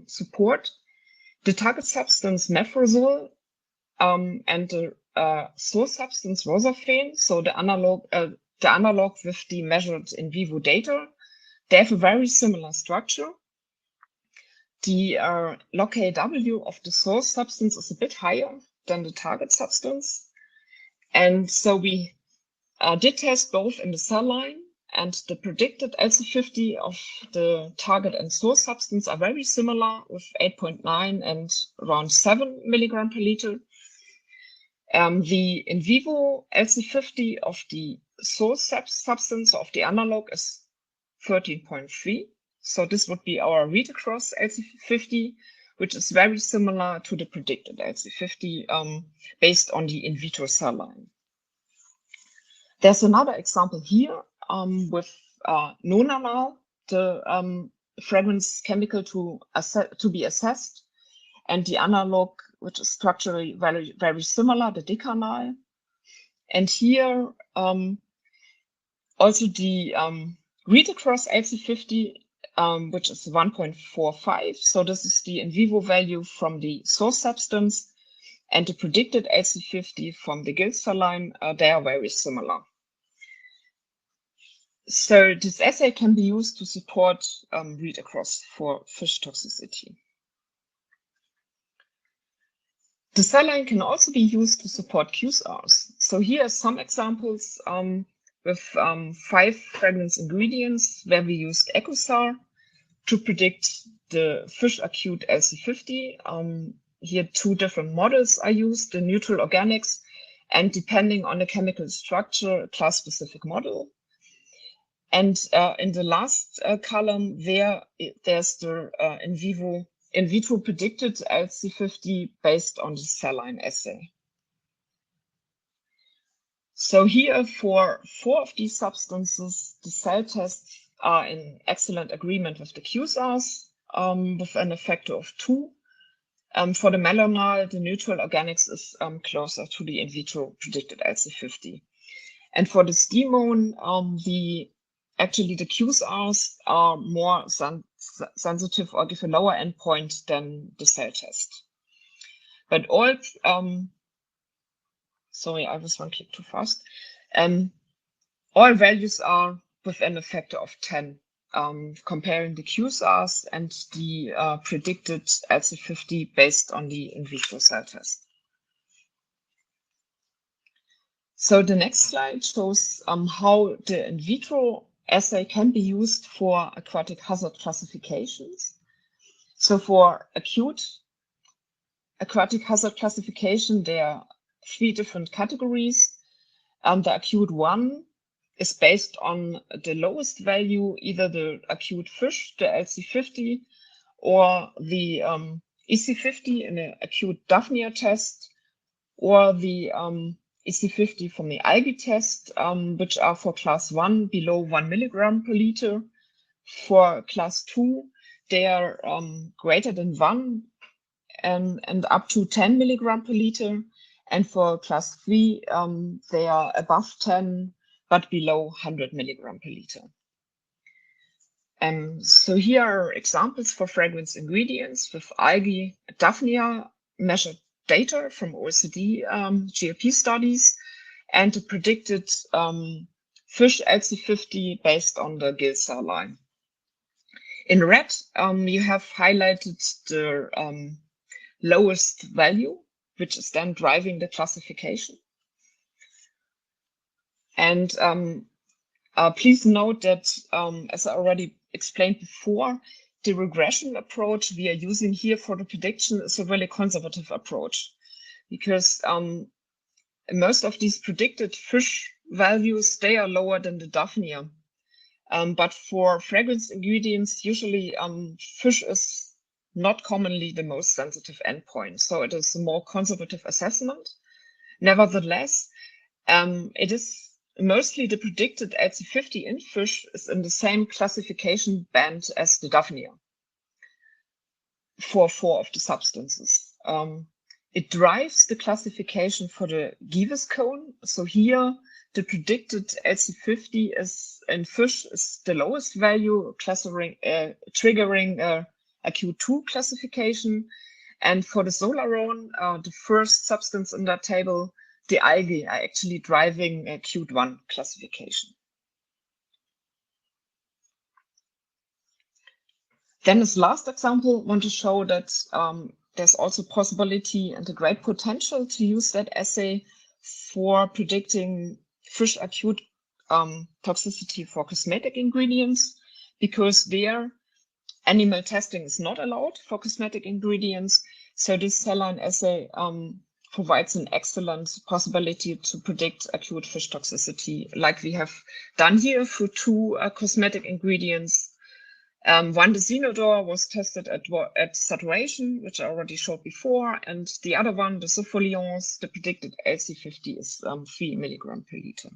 support. The target substance mefrozole and the source substance rosaphane, so the analog with the measured in vivo data, they have a very similar structure. The log Kw of the source substance is a bit higher than the target substance. And so we did test both in the cell line, and the predicted LC50 of the target and source substance are very similar with 8.9 and around 7 milligram per liter. The in vivo LC50 of the source substance of the analog is 13.3. So this would be our read-across LC50, which is very similar to the predicted LC50 based on the in vitro cell line. There's another example here with nonanal, the fragrance chemical to be assessed, and the analog, which is structurally very, very similar, the decanal. And here also the read-across LC50, which is 1.45. So this is the in vivo value from the source substance, and the predicted LC50 from the Gill cell line, they are very similar. So this assay can be used to support read-across for fish toxicity. The cell line can also be used to support QSRs. So here are some examples with 5 fragrance ingredients where we used EcoSAR to predict the fish acute LC50. Here 2 different models are used, the neutral organics, and depending on the chemical structure, class-specific model. And in the last column, there's the in vitro predicted LC50 based on the cell line assay. So here, for 4 of these substances, the cell tests are in excellent agreement with the QSARs with an factor of 2. For the melanal, the neutral organics is closer to the in vitro predicted LC50. And for the stemone, actually the QSARs are more sensitive or give a lower endpoint than the cell test. But all, sorry, I was one click too fast. All values are within a factor of 10, comparing the QSARs and the predicted LC50 based on the in vitro cell test. So the next slide shows how the in vitro assay can be used for aquatic hazard classifications. So for acute aquatic hazard classification, there are 3 different categories. The acute one is based on the lowest value, either the acute fish, the LC50, or the EC50 in an acute Daphnia test, or the EC50 from the algae test, which are for class 1 below 1 milligram per liter. For class 2, they are greater than 1 and up to 10 milligram per liter. And for class 3, they are above 10, but below 100 milligram per liter. So here are examples for fragrance ingredients with algae Daphnia measured data from OECD GLP studies and the predicted fish LC50 based on the Gill cell line. In red, you have highlighted the lowest value, which is then driving the classification. And please note that, as I already explained before, the regression approach we are using here for the prediction is a really conservative approach, because most of these predicted fish values, they are lower than the Daphnia. But for fragrance ingredients, usually fish is not commonly the most sensitive endpoint. So it is a more conservative assessment. Nevertheless, it is mostly the predicted LC50 in fish is in the same classification band as the Daphnia for 4 of the substances. It drives the classification for the Givaudan cone. So here, the predicted LC50 is in fish is the lowest value, triggering acute 2 classification. And for the Solarone, the first substance in that table, the algae are actually driving acute 1 classification. Then as last example, I want to show that there's also possibility and a great potential to use that assay for predicting fish acute toxicity for cosmetic ingredients, because there animal testing is not allowed for cosmetic ingredients. So this cell line assay provides an excellent possibility to predict acute fish toxicity, like we have done here for 2 cosmetic ingredients. One, the Zinodor, was tested at saturation, which I already showed before, and the other one, the Sopholions, the predicted LC50 is 3 milligram per liter.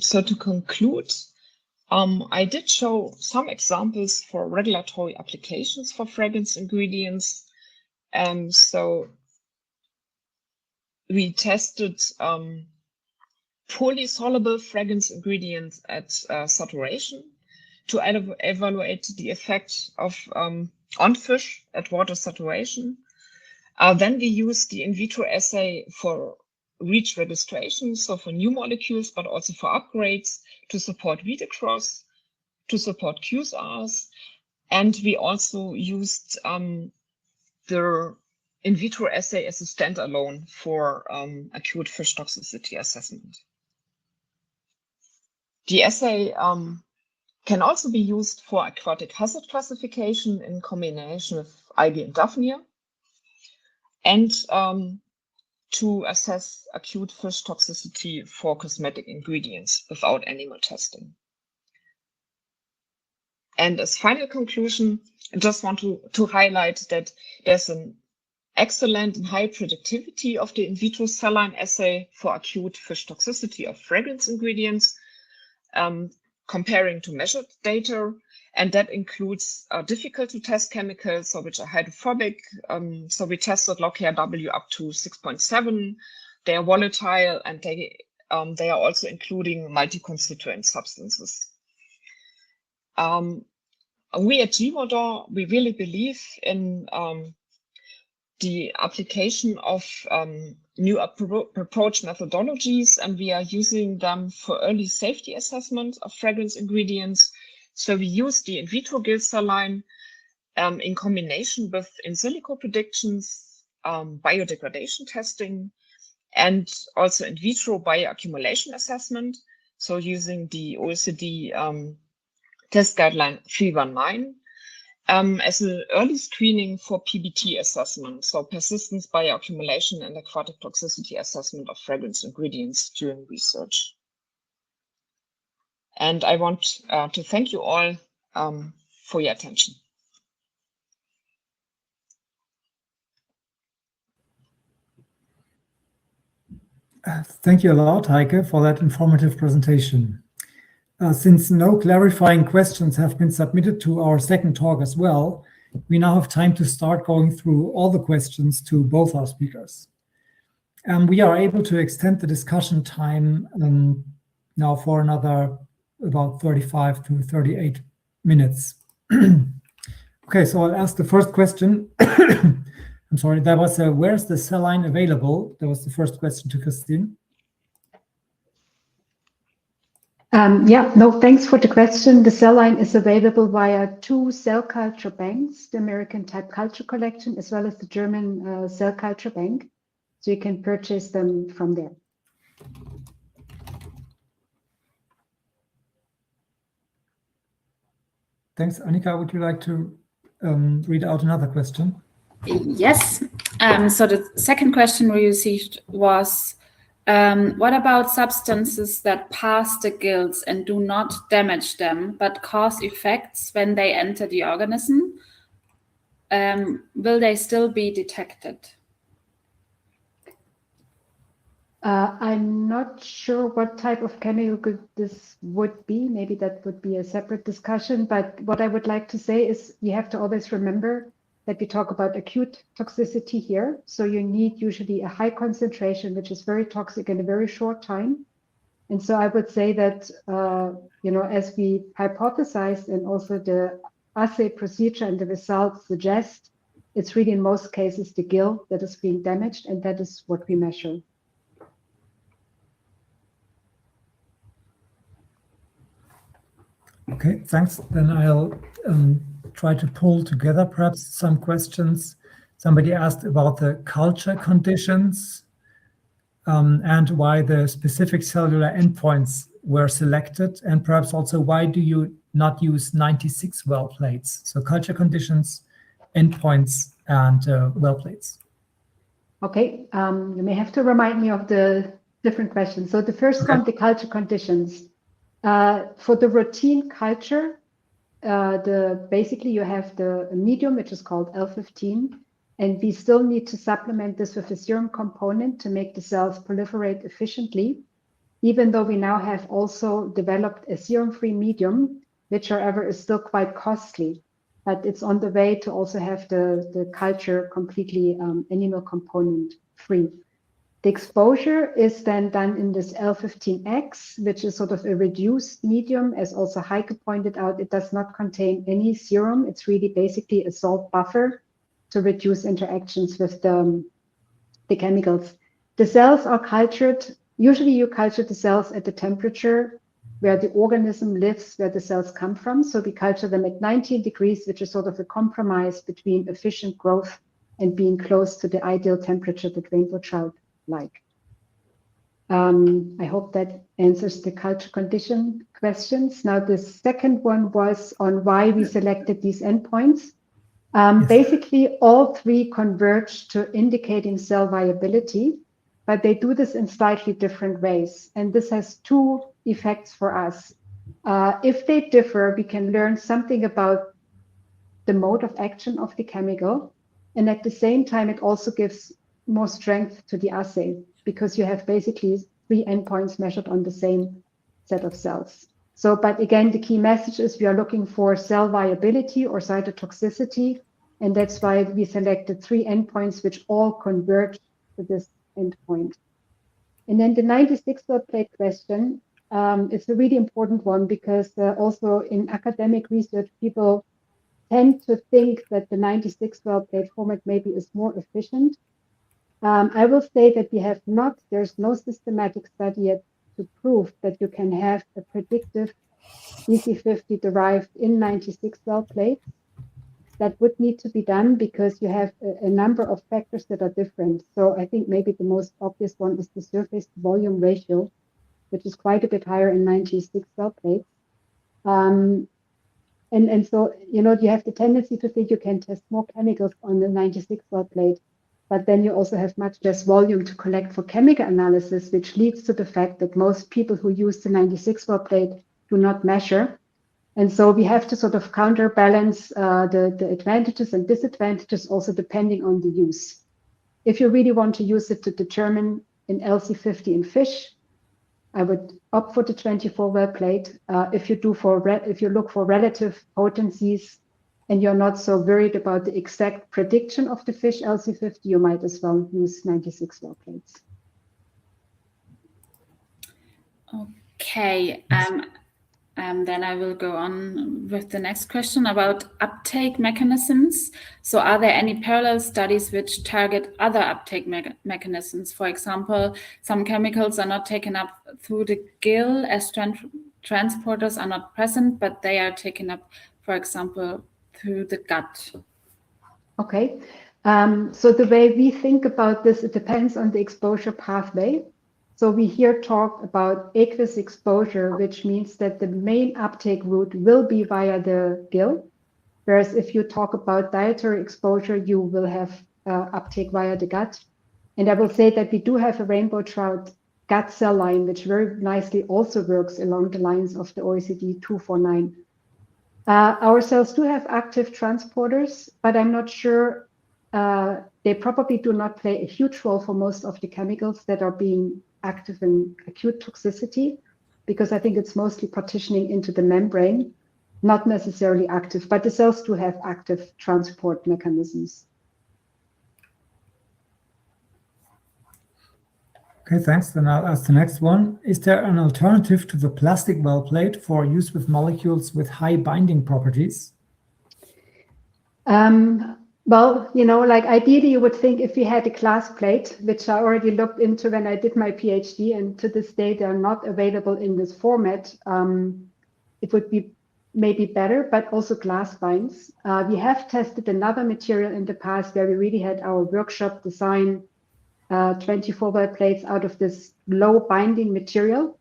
So to conclude, I did show some examples for regulatory applications for fragrance ingredients. So we tested polysoluble fragrance ingredients at saturation to evaluate the effect of on fish at water saturation. Then we used the in vitro assay for REACH registration, so for new molecules, but also for upgrades to support read across, to support QSARs. And we also used the in vitro assay as a standalone for acute fish toxicity assessment. The assay can also be used for aquatic hazard classification in combination with algae and Daphnia. And to assess acute fish toxicity for cosmetic ingredients without animal testing. And as final conclusion, I just want to highlight that there's an excellent and high predictivity of the in vitro cell line assay for acute fish toxicity of fragrance ingredients, comparing to measured data. And that includes difficult to test chemicals, so which are hydrophobic. So we tested log KRW up to 6.7. They are volatile, and they are also including multi-constituent substances. We at Givaudan, we really believe in the application of new approach methodologies, and we are using them for early safety assessment of fragrance ingredients. So we use the in vitro Gill cell line in combination with in silico predictions, biodegradation testing, and also in vitro bioaccumulation assessment. So using the OECD test guideline 319 as an early screening for PBT assessment, so persistence bioaccumulation and aquatic toxicity assessment of fragrance ingredients during research. And I want to thank you all for your attention. Thank you a lot, Heike, for that informative presentation. Since no clarifying questions have been submitted to our second talk as well, we now have time to start going through all the questions to both our speakers. We are able to extend the discussion time now for another about 35 to 38 minutes. Okay, so I'll ask the first question. I'm sorry, that was where's the cell line available? That was the first question to Kristin. Thanks for the question. The cell line is available via 2 cell culture banks, the American Type Culture Collection, as well as the German Cell Culture Bank. So you can purchase them from there. Thanks. Annika, would you like to read out another question? Yes. So the second question we received was, what about substances that pass the gills and do not damage them, but cause effects when they enter the organism? Will they still be detected? I'm not sure what type of chemical this would be. Maybe that would be a separate discussion. But what I would like to say is you have to always remember that we talk about acute toxicity here. So you need usually a high concentration, which is very toxic in a very short time. And so I would say that, as we hypothesized and also the assay procedure and the results suggest, it's really in most cases the gill that is being damaged, and that is what we measure. Okay, thanks. Then I'll try to pull together perhaps some questions. Somebody asked about the culture conditions and why the specific cellular endpoints were selected, and perhaps also why do you not use 96 well plates? So culture conditions, endpoints, and well plates. Okay, you may have to remind me of the different questions. So the first one, the culture conditions. For the routine culture, basically you have the medium, which is called L15, and we still need to supplement this with a serum component to make the cells proliferate efficiently, even though we now have also developed a serum-free medium, which however is still quite costly, but it's on the way to also have the culture completely animal component free. The exposure is then done in this L15X, which is sort of a reduced medium. As also Heike pointed out, it does not contain any serum. It's really basically a salt buffer to reduce interactions with the chemicals. The cells are cultured. Usually you culture the cells at the temperature where the organism lives, where the cells come from. So we culture them at 19 degrees, which is sort of a compromise between efficient growth and being close to the ideal temperature that rainbow trout like. I hope that answers the culture condition questions. Now, the second one was on why we selected these endpoints. Basically, all 3 converge to indicating cell viability. but they do this in slightly different ways. And this has two effects for us. If they differ, we can learn something about the mode of action of the chemical. And at the same time, it also gives more strength to the assay, because you have basically 3 endpoints measured on the same set of cells. So, but again, the key message is we are looking for cell viability or cytotoxicity, and that's why we selected 3 endpoints which all converge to this endpoint. And then the 96 well plate question is a really important one, because also in academic research, people tend to think that the 96 well plate format maybe is more efficient. I will say that there's no systematic study yet to prove that you can have a predictive EC50 derived in 96 well plates. That would need to be done because you have a number of factors that are different. So I think maybe the most obvious one is the surface to volume ratio, which is quite a bit higher in 96 well plates. And so, you have the tendency to think you can test more chemicals on the 96 well plate, but then you also have much less volume to collect for chemical analysis, which leads to the fact that most people who use the 96 well plate do not measure. And so we have to sort of counterbalance the advantages and disadvantages also depending on the use. If you really want to use it to determine an LC50 in fish, I would opt for the 24 well plate. If you look for relative potencies and you're not so worried about the exact prediction of the fish LC50, you might as well use 96 well plates. Okay. Then I will go on with the next question about uptake mechanisms. So are there any parallel studies which target other uptake mechanisms? For example, some chemicals are not taken up through the gill as transporters are not present, but they are taken up, for example, through the gut. Okay. So the way we think about this, it depends on the exposure pathway. So we here talk about aqueous exposure, which means that the main uptake route will be via the gill. Whereas if you talk about dietary exposure, you will have uptake via the gut. And I will say that we do have a rainbow trout gut cell line, which very nicely also works along the lines of the OECD 249. Our cells do have active transporters, but I'm not sure they probably do not play a huge role for most of the chemicals that are being active in acute toxicity, because I think it's mostly partitioning into the membrane, not necessarily active, but the cells do have active transport mechanisms. Okay, thanks. Then I'll ask the next one. Is there an alternative to the plastic well plate for use with molecules with high binding properties? Well, like ideally you would think if we had a glass plate, which I already looked into when I did my PhD, and to this day they're not available in this format, it would be maybe better, but also glass binds. We have tested another material in the past where we really had our workshop design 24 well plates out of this low binding material.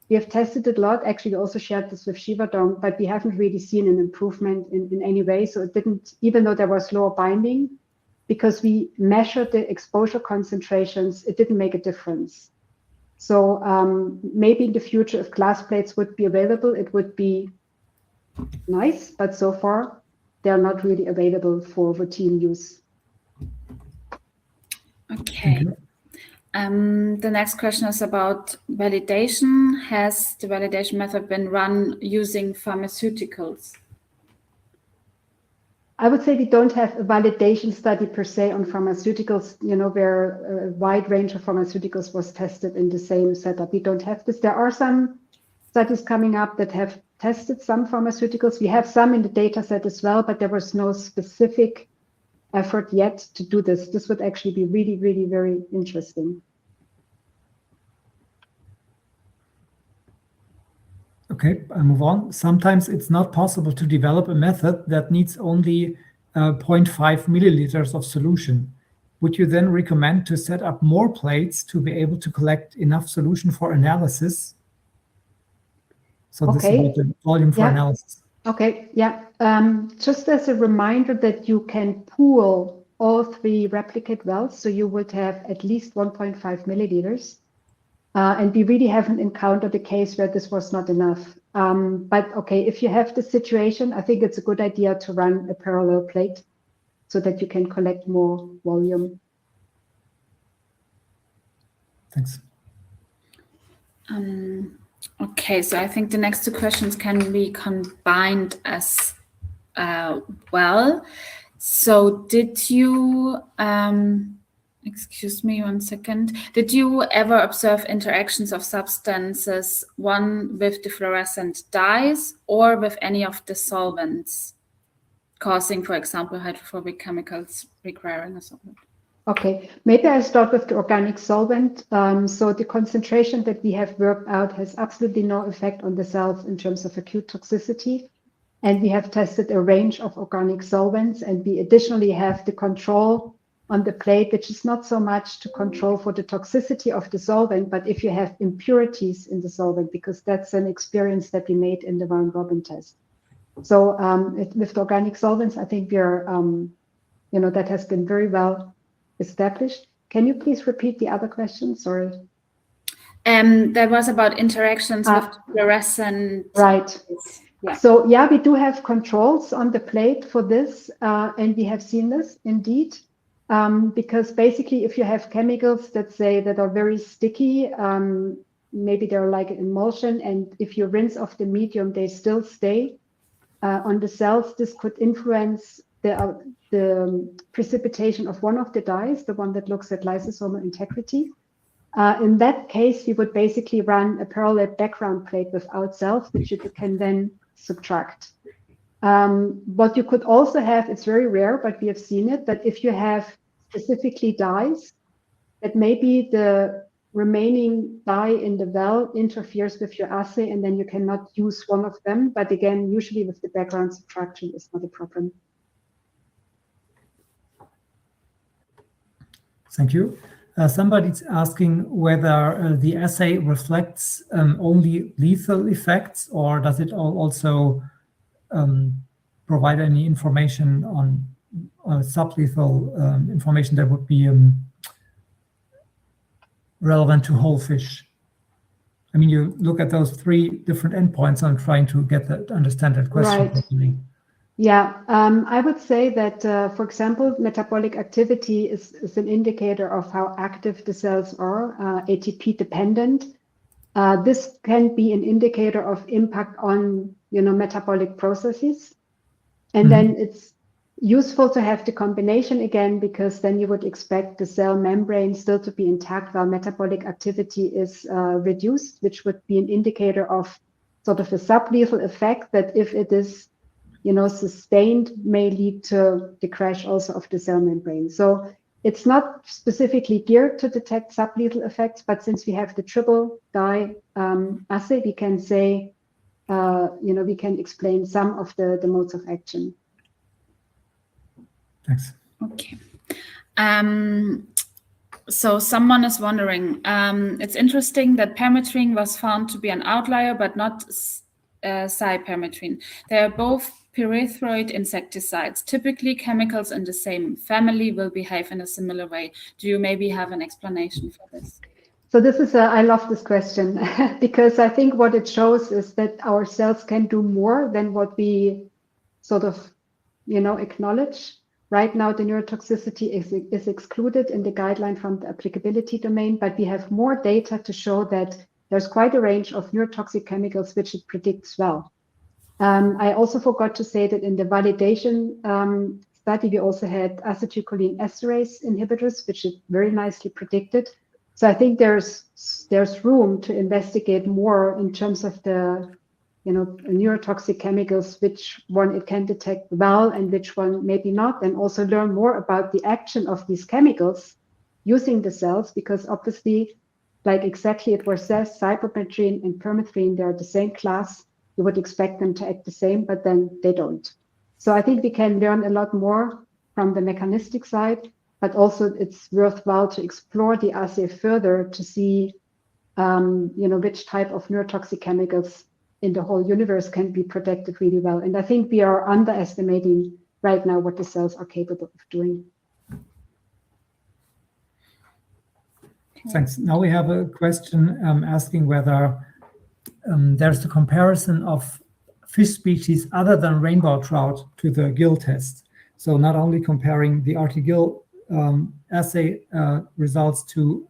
We have tested it a lot. Actually, we also shared this with Givaudan, but we haven't really seen an improvement in any way. So it didn't, even though there was lower binding, because we measured the exposure concentrations, it didn't make a difference. So maybe in the future, if glass plates would be available, it would be nice. But so far, they're not really available for routine use. Okay. The next question is about validation. Has the validation method been run using pharmaceuticals? I would say we don't have a validation study per se on pharmaceuticals, where a wide range of pharmaceuticals was tested in the same setup. We don't have this. There are some studies coming up that have tested some pharmaceuticals. We have some in the data set as well, but there was no specific effort yet to do this. This would actually be really, really very interesting. Okay, I'll move on. Sometimes it's not possible to develop a method that needs only 0.5 milliliters of solution. Would you then recommend to set up more plates to be able to collect enough solution for analysis? So this is about the volume for analysis. Okay, yeah. Just as a reminder that you can pool all 3 replicate wells, so you would have at least 1.5 milliliters. And we really haven't encountered a case where this was not enough. But okay, if you have the situation, I think it's a good idea to run a parallel plate so that you can collect more volume. Thanks. Okay, so I think the next 2 questions can be combined as well. So did you, excuse me 1 second, did you ever observe interactions of substances, one with the fluorescent dyes or with any of the solvents, causing, for example, hydrophobic chemicals requiring a solvent? Okay, maybe I'll start with the organic solvent. So the concentration that we have worked out has absolutely no effect on the cells in terms of acute toxicity. And we have tested a range of organic solvents, and we additionally have the control on the plate, which is not so much to control for the toxicity of the solvent, but if you have impurities in the solvent, because that's an experience that we made in the round robin test. So with the organic solvents, I think we're, that has been very well established. Can you please repeat the other question? Sorry. That was about interactions with fluorescent. Right. Yeah. So yeah, we do have controls on the plate for this, and we have seen this indeed, because basically if you have chemicals that are very sticky, maybe they're like an emulsion, and if you rinse off the medium, they still stay on the cells. This could influence the precipitation of one of the dyes, the one that looks at lysosomal integrity. In that case, we would basically run a parallel background plate without cells, which you can then subtract. What you could also have, it's very rare, but we have seen it, that if you have specifically dyes, that maybe the remaining dye in the well interferes with your assay, and then you cannot use one of them. But again, usually with the background subtraction is not a problem. Thank you. Somebody's asking whether the assay reflects only lethal effects, or does it also provide any information on sublethal information that would be relevant to whole fish? I mean, you look at those 3 different endpoints. I'm trying to understand that question properly. Yeah, I would say that, for example, metabolic activity is an indicator of how active the cells are, ATP dependent. This can be an indicator of impact on, metabolic processes. And then it's useful to have the combination again, because then you would expect the cell membrane still to be intact while metabolic activity is reduced, which would be an indicator of sort of a sublethal effect that if it is sustained may lead to the crash also of the cell membrane. So it's not specifically geared to detect sublethal effects, but since we have the triple dye assay, we can say, we can explain some of the modes of action. Thanks. Okay. So someone is wondering, it's interesting that permethrin was found to be an outlier, but not cypermethrin. They are both pyrethroid insecticides. Typically, chemicals in the same family will behave in a similar way. Do you maybe have an explanation for this? So this is I love this question because I think what it shows is that our cells can do more than what we sort of, acknowledge. Right now, the neurotoxicity is excluded in the guideline from the applicability domain, but we have more data to show that there's quite a range of neurotoxic chemicals which it predicts well. I also forgot to say that in the validation study, we also had acetylcholine esterase inhibitors, which it very nicely predicted. So I think there's room to investigate more in terms of the neurotoxic chemicals, which one it can detect well and which one maybe not, and also learn more about the action of these chemicals using the cells, because obviously, like exactly it was said, cypermethrin and permethrin, they're the same class. You would expect them to act the same, but then they don't. So I think we can learn a lot more from the mechanistic side, but also it's worthwhile to explore the assay further to see, which type of neurotoxic chemicals in the whole universe can be protected really well. And I think we are underestimating right now what the cells are capable of doing. Thanks. Now we have a question asking whether there's a comparison of fish species other than rainbow trout to the Gill test. So not only comparing the RT Gill assay results to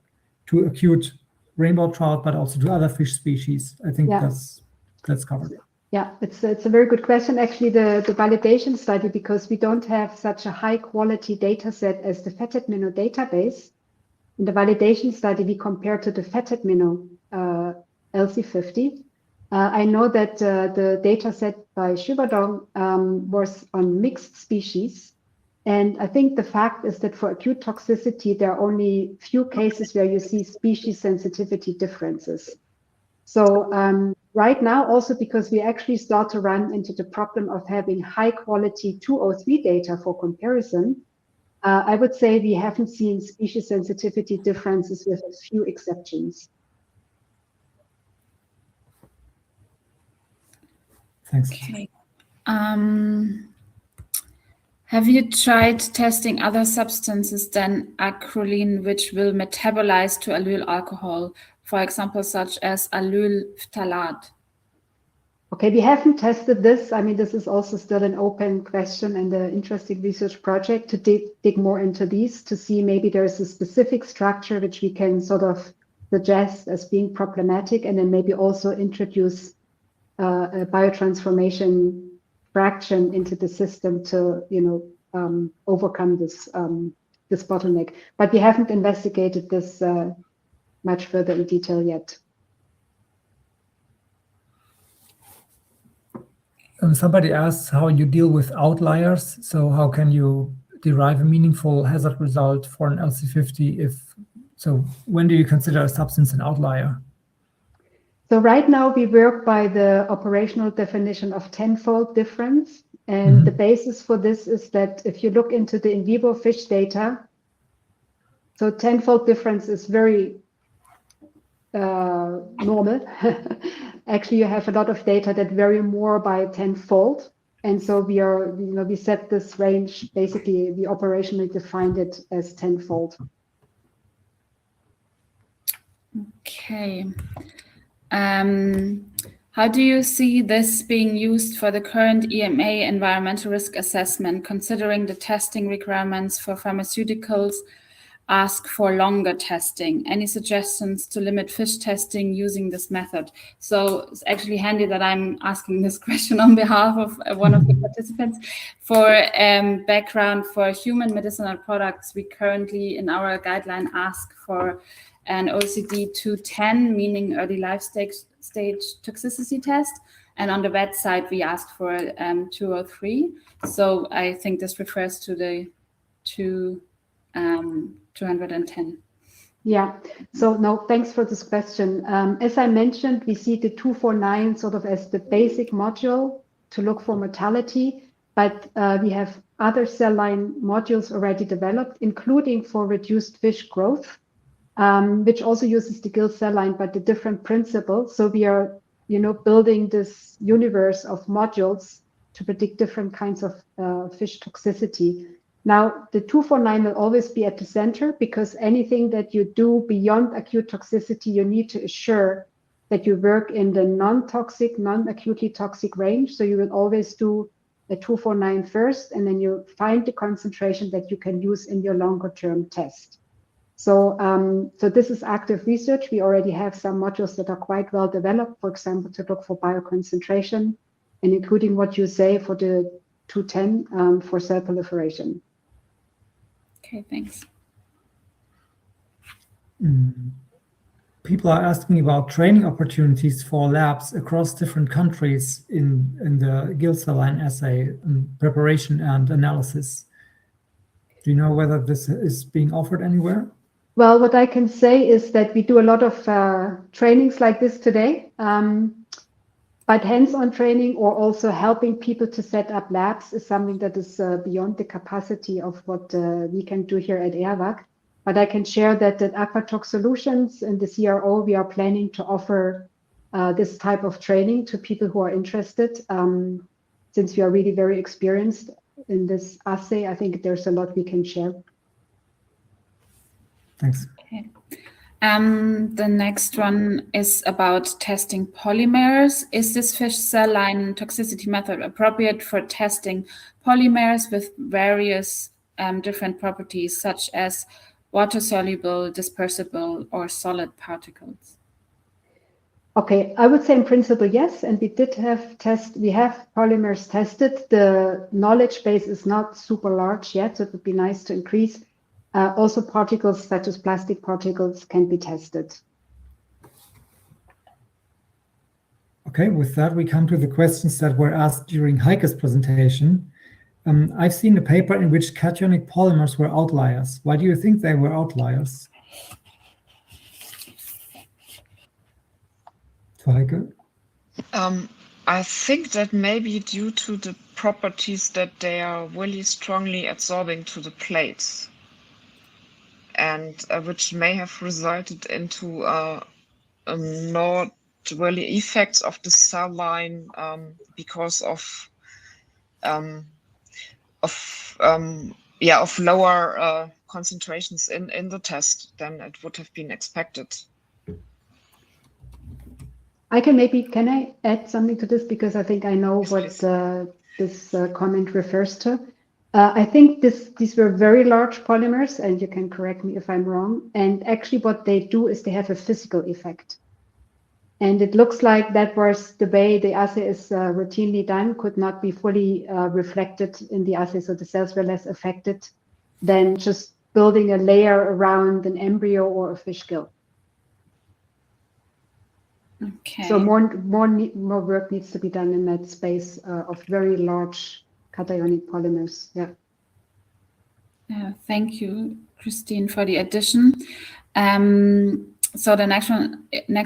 acute rainbow trout, but also to other fish species. I think that's covered. Yeah, it's a very good question. Actually, the validation study, because we don't have such a high quality data set as the fetid minnow database. In the validation study, we compare to the fetid minnow LC50. I know that the data set by Givaudan was on mixed species. And I think the fact is that for acute toxicity, there are only few cases where you see species sensitivity differences. So right now, also because we actually start to run into the problem of having high quality 203 data for comparison, I would say we haven't seen species sensitivity differences with a few exceptions. Thanks. Okay. Have you tried testing other substances than acrolein, which will metabolize to allyl alcohol, for example, such as allyl phthalate? Okay, we haven't tested this. I mean, this is also still an open question and an interesting research project to dig more into these, to see maybe there's a specific structure which we can sort of suggest as being problematic, and then maybe also introduce a biotransformation fraction into the system to, overcome this this bottleneck. But we haven't investigated this much further in detail yet. Somebody asks how you deal with outliers. So how can you derive a meaningful hazard result for an LC50? So when do you consider a substance an outlier? So right now we work by the operational definition of tenfold difference. And the basis for this is that if you look into the in vivo fish data, so tenfold difference is very normal. Actually, you have a lot of data that vary more by tenfold. And so we set this range, basically we operationally defined it as tenfold. Okay. How do you see this being used for the current EMA environmental risk assessment, considering the testing requirements for pharmaceuticals ask for longer testing? Any suggestions to limit fish testing using this method? So it's actually handy that I'm asking this question on behalf of one of the participants. For background, for human medicinal products, we currently in our guideline ask for an OECD 210, meaning early life stage toxicity test. And on the vet side, we asked for 203. So I think this refers to the 210. Yeah, so no, thanks for this question. As I mentioned, we see the 249 sort of as the basic module to look for mortality, but we have other cell line modules already developed, including for reduced fish growth, which also uses the Gill cell line, but the different principles. So we are, building this universe of modules to predict different kinds of fish toxicity. Now, the 249 will always be at the center, because anything that you do beyond acute toxicity, you need to assure that you work in the non-toxic, non-acutely toxic range. So you will always do a 249 first, and then you find the concentration that you can use in your longer term test. So, so this is active research. We already have some modules that are quite well developed, for example, to look for bioconcentration, and including what you say for the 210 for cell proliferation. Okay, thanks. People are asking about training opportunities for labs across different countries in the Gill cell line assay preparation and analysis. Do you know whether this is being offered anywhere? Well, what I can say is that we do a lot of trainings like this today, but hands-on training or also helping people to set up labs is something that is beyond the capacity of what we can do here at Eawag. But I can share that at Aquatic Solutions in the CRO, we are planning to offer this type of training to people who are interested. Since we are really very experienced in this assay, I think there's a lot we can share. Thanks. Okay. The next one is about testing polymers. Is this fish cell line toxicity method appropriate for testing polymers with various different properties, such as water-soluble, dispersible, or solid particles? Okay, I would say in principle, yes. And we have polymers tested. The knowledge base is not super large yet, so it would be nice to increase. Also, particles such as plastic particles can be tested. Okay, with that, we come to the questions that were asked during Heike's presentation. I've seen a paper in which cationic polymers were outliers. Why do you think they were outliers? To Heike? I think that may be due to the properties that they are really strongly adsorbing to the plates, and which may have resulted into not really effects of the cell line because of lower concentrations in the test than it would have been expected. Can I add something to this, because I think I know Yes, what this comment refers to. I think these were very large polymers, and you can correct me if I'm wrong. And actually what they do is they have a physical effect. And it looks like that was the way the assay is routinely done, could not be fully reflected in the assay. So the cells were less affected than just building a layer around an embryo or a fish gill. Okay. So more work needs to be done in that space of very large cationic polymers. Yeah. Thank you, Kristin, for the addition. So the next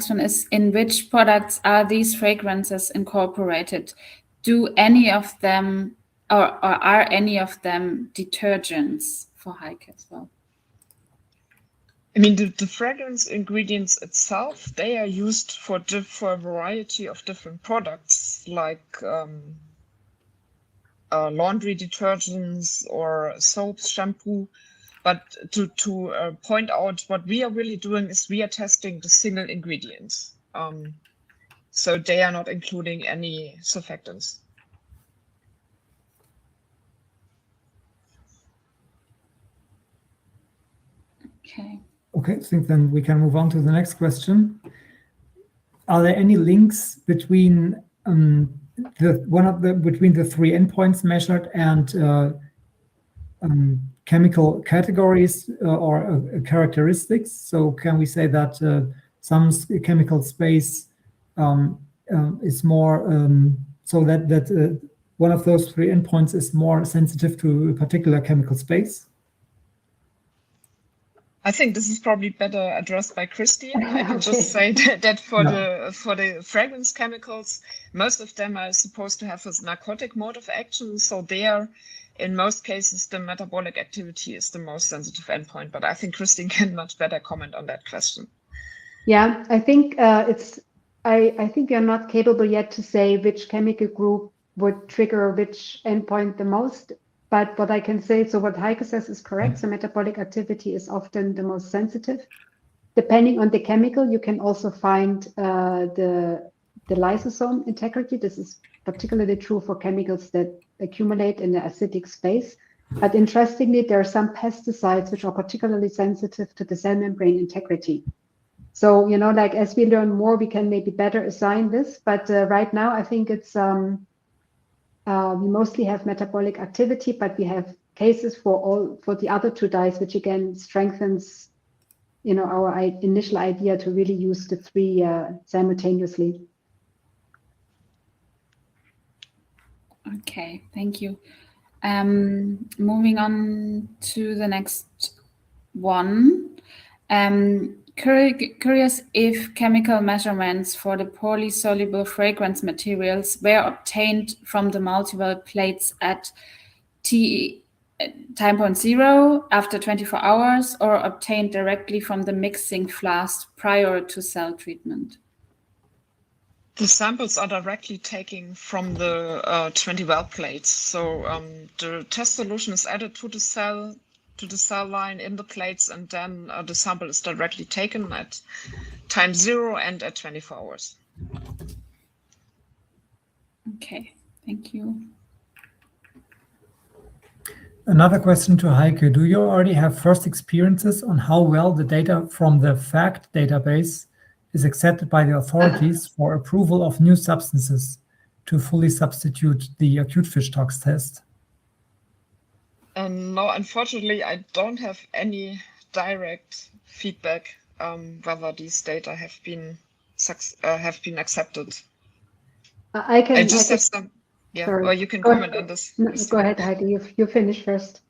one is, in which products are these fragrances incorporated? Do any of them, or are any of them detergents? For Heike as well. I mean, the fragrance ingredients itself, they are used for a variety of different products, like laundry detergents or soaps, shampoo. But to point out, what we are really doing is we are testing the single ingredients. So they are not including any surfactants. Okay. Okay, I think then we can move on to the next question. Are there any links between between the three endpoints measured and chemical categories or characteristics? So can we say that some chemical space is more so that one of those three endpoints is more sensitive to a particular chemical space? I think this is probably better addressed by Kristin. I can just say that for the fragrance chemicals, most of them are supposed to have a narcotic mode of action. So there, in most cases, the metabolic activity is the most sensitive endpoint. But I think Kristin can much better comment on that question. Yeah, I think I think we are not capable yet to say which chemical group would trigger which endpoint the most. But what I can say, so what Heike says is correct. So metabolic activity is often the most sensitive. Depending on the chemical, you can also find the lysosome integrity. This is particularly true for chemicals that accumulate in the acidic space. But interestingly, there are some pesticides which are particularly sensitive to the cell membrane integrity. So, you know, like as we learn more, we can maybe better assign this. But right now, I think it's we mostly have metabolic activity, but we have cases for the other two dyes, which again strengthens, you know, our initial idea to really use the three simultaneously. Okay, thank you. Moving on to the next one. Curious if chemical measurements for the poorly soluble fragrance materials were obtained from the multiple plates at time point 0 after 24 hours or obtained directly from the mixing flask prior to cell treatment. The samples are directly taken from the 20 well plates. So the test solution is added to the cell. to the cell line in the plates, and then the sample is directly taken at time 0 and at 24 hours. Okay, thank you. Another question to Heike. Do you already have first experiences on how well the data from the FACT database is accepted by the authorities for approval of new substances to fully substitute the acute fish tox test? No, unfortunately, I don't have any direct feedback whether these data have been accepted. I just have some. Yeah, sorry. or you can comment on this. No, go ahead, Heike. You finish first.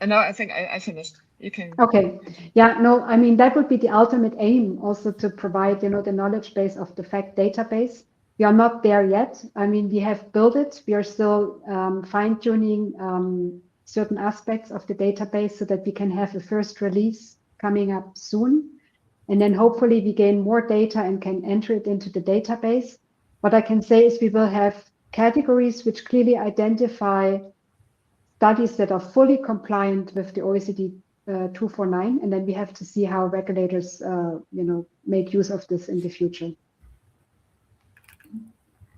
No, I think I finished. You can. Okay. Yeah. No. I mean, that would be the ultimate aim, also to provide, the knowledge base of the FACT database. We are not there yet. I mean, we have built it. We are still fine-tuning certain aspects of the database so that we can have a first release coming up soon. And then hopefully we gain more data and can enter it into the database. What I can say is we will have categories which clearly identify studies that are fully compliant with the OECD 249, and then we have to see how regulators, make use of this in the future.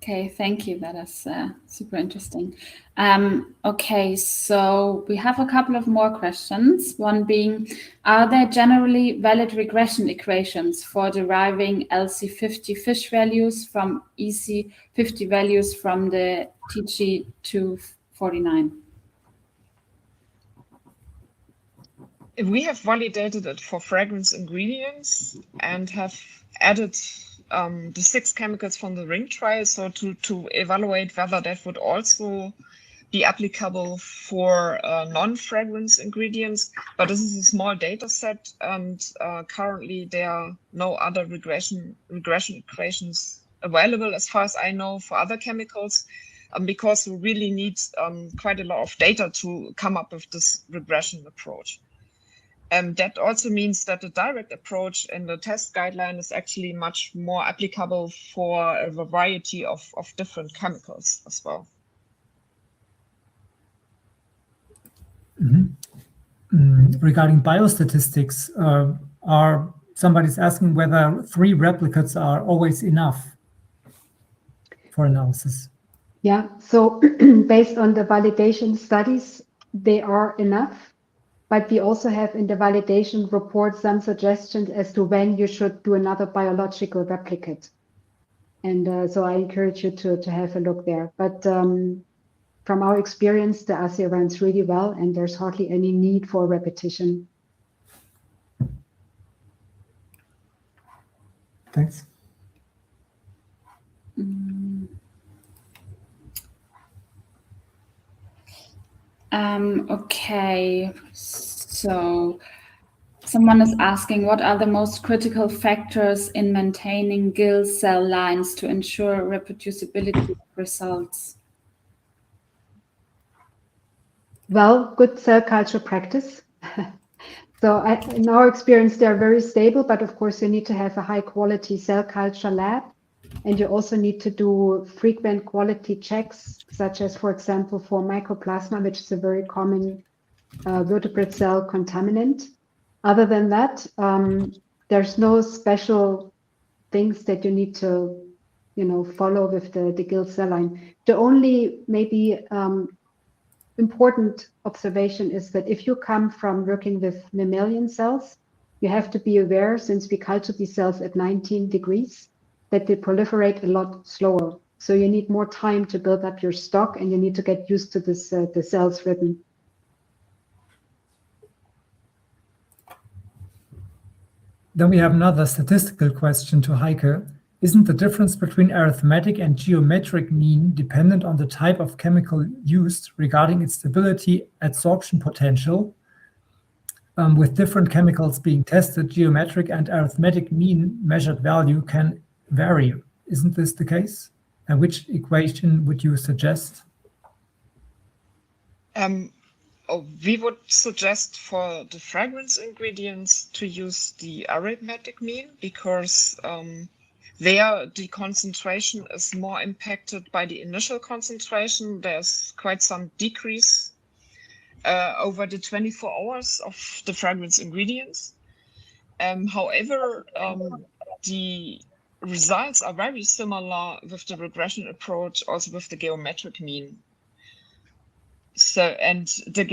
Okay, thank you. That is super interesting. Okay, so we have a couple of more questions. One being, are there generally valid regression equations for deriving LC50 fish values from EC50 values from the TG 249? We have validated it for fragrance ingredients and have added the 6 chemicals from the ring trial, so to evaluate whether that would also be applicable for non-fragrance ingredients. But this is a small data set, and currently there are no other regression equations available, as far as I know, for other chemicals, because we really need quite a lot of data to come up with this regression approach. That also means that the direct approach in the test guideline is actually much more applicable for a variety of different chemicals as well. Regarding biostatistics, somebody's asking whether 3 replicates are always enough for analysis. Yeah, so based on the validation studies, they are enough. But we also have in the validation report some suggestions as to when you should do another biological replicate. And so I encourage you to have a look there. But from our experience, the assay runs really well, and there's hardly any need for repetition. Thanks. Okay, so someone is asking, what are the most critical factors in maintaining Gill cell lines to ensure reproducibility of results? Well, good cell culture practice. So in our experience, they're very stable, but of course you need to have a high quality cell culture lab. And you also need to do frequent quality checks, such as, for example, for mycoplasma, which is a very common vertebrate cell contaminant. Other than that, there's no special things that you need to, follow with the Gill cell line. The only maybe important observation is that if you come from working with mammalian cells, you have to be aware, since we culture these cells at 19 degrees, that they proliferate a lot slower. So you need more time to build up your stock, and you need to get used to this, the cell's rhythm. Then we have another statistical question to Heike. Isn't the difference between arithmetic and geometric mean dependent on the type of chemical used regarding its stability adsorption potential? With different chemicals being tested, geometric and arithmetic mean measured value can vary. Isn't this the case? And which equation would you suggest? We would suggest for the fragrance ingredients to use the arithmetic mean, because there the concentration is more impacted by the initial concentration. There's quite some decrease over the 24 hours of the fragrance ingredients. However, the results are very similar with the regression approach, also with the geometric mean. So, and the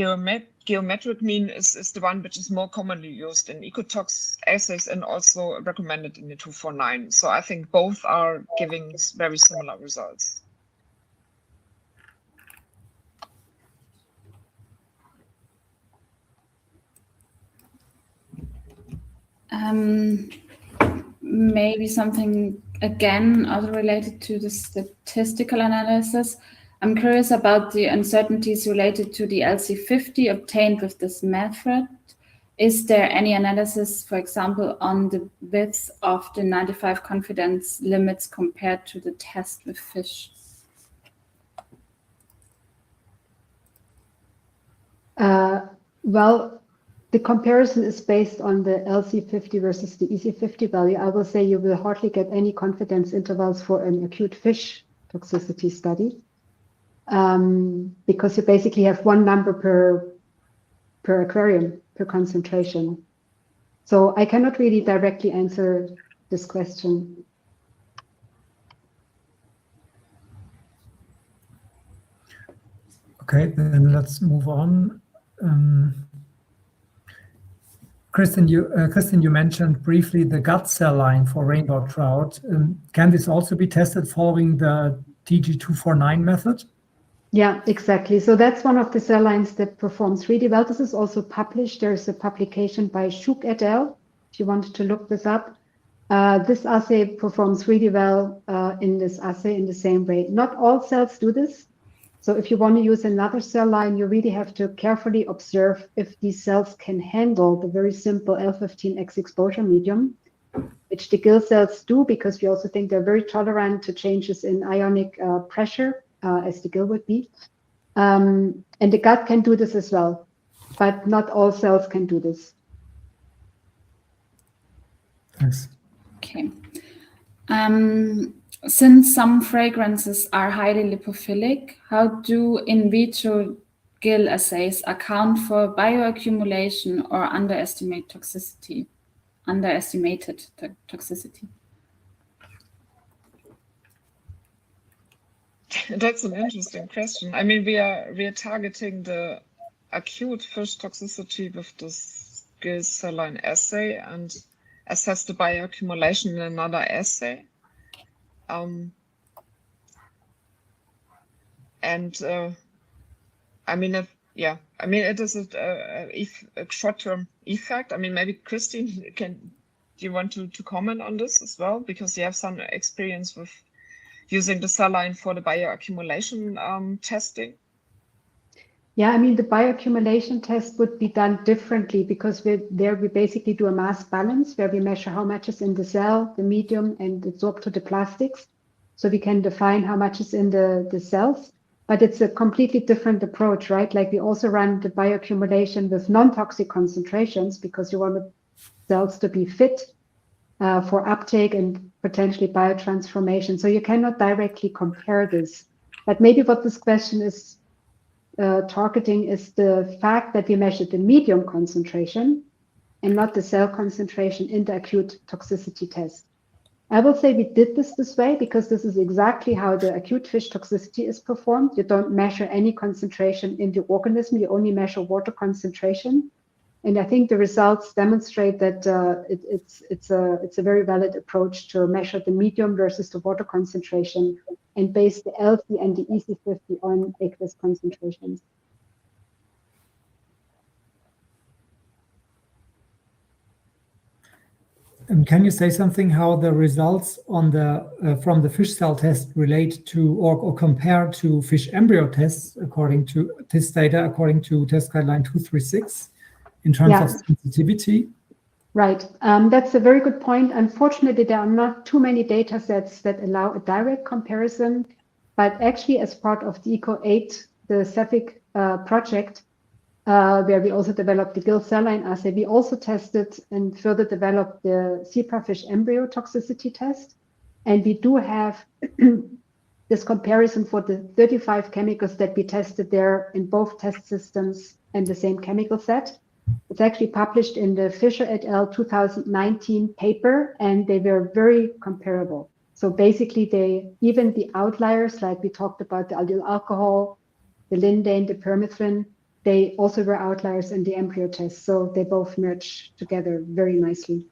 geometric mean is the one which is more commonly used in ecotox assays and also recommended in the 249. So I think both are giving very similar results. Maybe something again also related to the statistical analysis. I'm curious about the uncertainties related to the LC50 obtained with this method. Is there any analysis, for example, on the width of the 95 confidence limits compared to the test with fish? Well, the comparison is based on the LC50 versus the EC50 value. I will say you will hardly get any confidence intervals for an acute fish toxicity study, because you basically have one number per aquarium, per concentration. So I cannot really directly answer this question. Okay, then let's move on. Kristin, you mentioned briefly the gut cell line for rainbow trout. Can this also be tested following the TG249 method? Yeah, exactly. So that's one of the cell lines that performs really well. This is also published. There's a publication by Schuk et al. If you wanted to look this up. This assay performs really well in this assay in the same way. Not all cells do this. So if you want to use another cell line, you really have to carefully observe if these cells can handle the very simple L15X exposure medium, which the Gill cells do, because we also think they're very tolerant to changes in ionic pressure, as the Gill would be. And the gut can do this as well, but not all cells can do this. Thanks. Okay. Since some fragrances are highly lipophilic, how do in vitro Gill assays account for bioaccumulation or underestimated toxicity? That's an interesting question. I mean, we are targeting the acute fish toxicity with this Gill cell line assay and assess the bioaccumulation in another assay. I mean, it is a short-term effect. I mean, maybe Kristin, do you want to comment on this as well? Because you have some experience with using the cell line for the bioaccumulation testing. Yeah, I mean, the bioaccumulation test would be done differently because we basically do a mass balance where we measure how much is in the cell, the medium, and adsorbed to the plastics. So we can define how much is in the cells, but it's a completely different approach, right? Like we also run the bioaccumulation with non-toxic concentrations because you want the cells to be fit for uptake and potentially biotransformation. So you cannot directly compare this. But maybe what this question is targeting is the fact that we measured the medium concentration and not the cell concentration in the acute toxicity test. I will say we did this way because this is exactly how the acute fish toxicity is performed. You don't measure any concentration in the organism, you only measure water concentration. And I think the results demonstrate that it's a very valid approach to measure the medium versus the water concentration and base the LC and the EC50 on aqueous concentrations. And can you say something how the results on from the fish cell test relate to or compare to fish embryo tests according to this data, according to test guideline 236 in terms of sensitivity? Right. That's a very good point. Unfortunately, there are not too many data sets that allow a direct comparison, but actually as part of the ECO8, the CEPHIC project, where we also developed the Gill cell line assay, we also tested and further developed the zebrafish embryo toxicity test. And we do have this comparison for the 35 chemicals that we tested there in both test systems and the same chemical set. It's actually published in the Fisher et al. 2019 paper, and they were very comparable. So basically, even the outliers, like we talked about the aldyl alcohol, the lindane, the permethrin, they also were outliers in the embryo test. So they both merge together very nicely.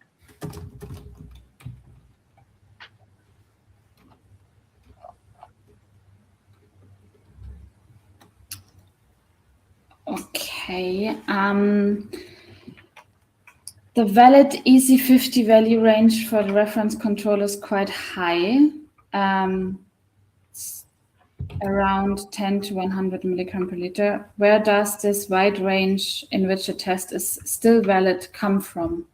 Okay. The valid EC50 value range for the reference control is quite high, around 10 to 100 milligram per liter. Where does this wide range in which the test is still valid come from?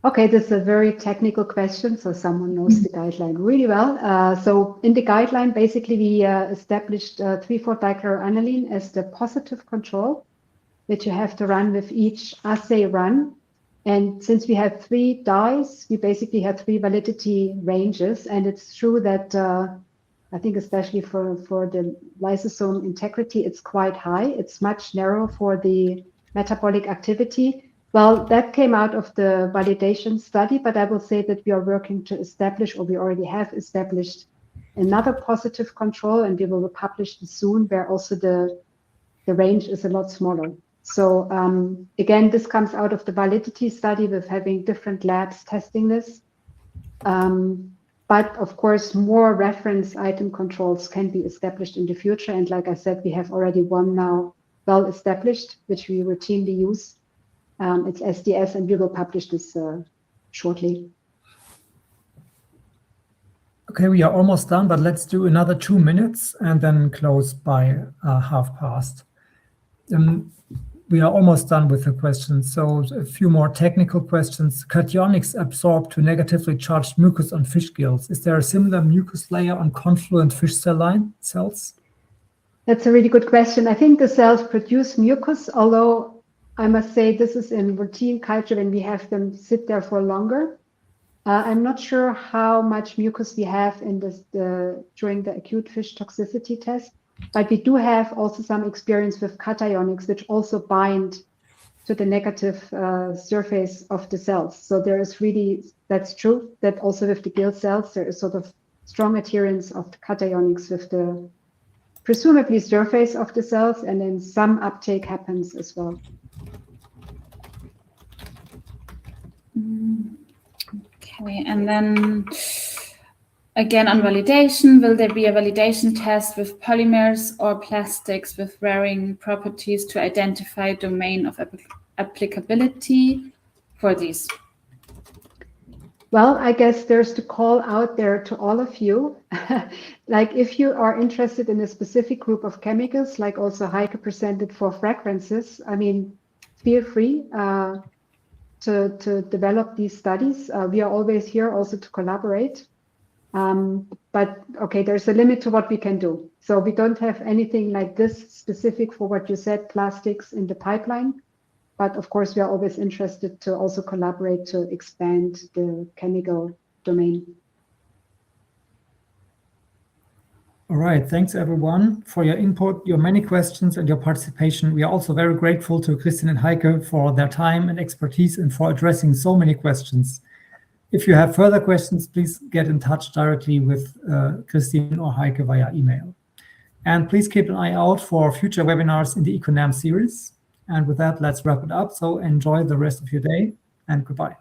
Okay, this is a very technical question, so someone knows the guideline really well. So in the guideline, basically we established 3,4-dichloroaniline as the positive control, which you have to run with each assay run. And since we have 3 dyes, we basically have 3 validity ranges. And it's true that I think especially for the lysosome integrity, it's quite high. It's much narrower for the metabolic activity. Well, that came out of the validation study, but I will say that we are working to establish, or we already have established, another positive control, and we will publish this soon, where also the range is a lot smaller. So again, this comes out of the validity study with having different labs testing this. But of course, more reference item controls can be established in the future. And like I said, we have already one now well established, which we routinely use. It's SDS, and we will publish this shortly. Okay, we are almost done, but let's do another 2 minutes and then close by past. We are almost done with the questions. So a few more technical questions. Cationics absorb to negatively charged mucus on fish gills. Is there a similar mucus layer on confluent fish cell cells? That's a really good question. I think the cells produce mucus, although I must say this is in routine culture when we have them sit there for longer. I'm not sure how much mucus we have in this during the acute fish toxicity test, but we do have also some experience with cationics, which also bind to the negative surface of the cells. So there is really, that's true, that also with the Gill cells, there is sort of strong adherence of the cationics with the presumably surface of the cells, and then some uptake happens as well. Okay, and then again on validation, will there be a validation test with polymers or plastics with varying properties to identify domain of applicability for these? Well, I guess there's the call out there to all of you. Like if you are interested in a specific group of chemicals, like also Heike presented for fragrances, I mean, feel free to develop these studies. We are always here also to collaborate. But okay, there's a limit to what we can do. So we don't have anything like this specific for what you said, plastics in the pipeline. But of course, we are always interested to also collaborate to expand the chemical domain. All right, thanks everyone for your input, your many questions and your participation. We are also very grateful to Kristin and Heike for their time and expertise and for addressing so many questions. If you have further questions, please get in touch directly with Kristin or Heike via email. And please keep an eye out for future webinars in the EcoNAM series. And with that, let's wrap it up. So enjoy the rest of your day and goodbye.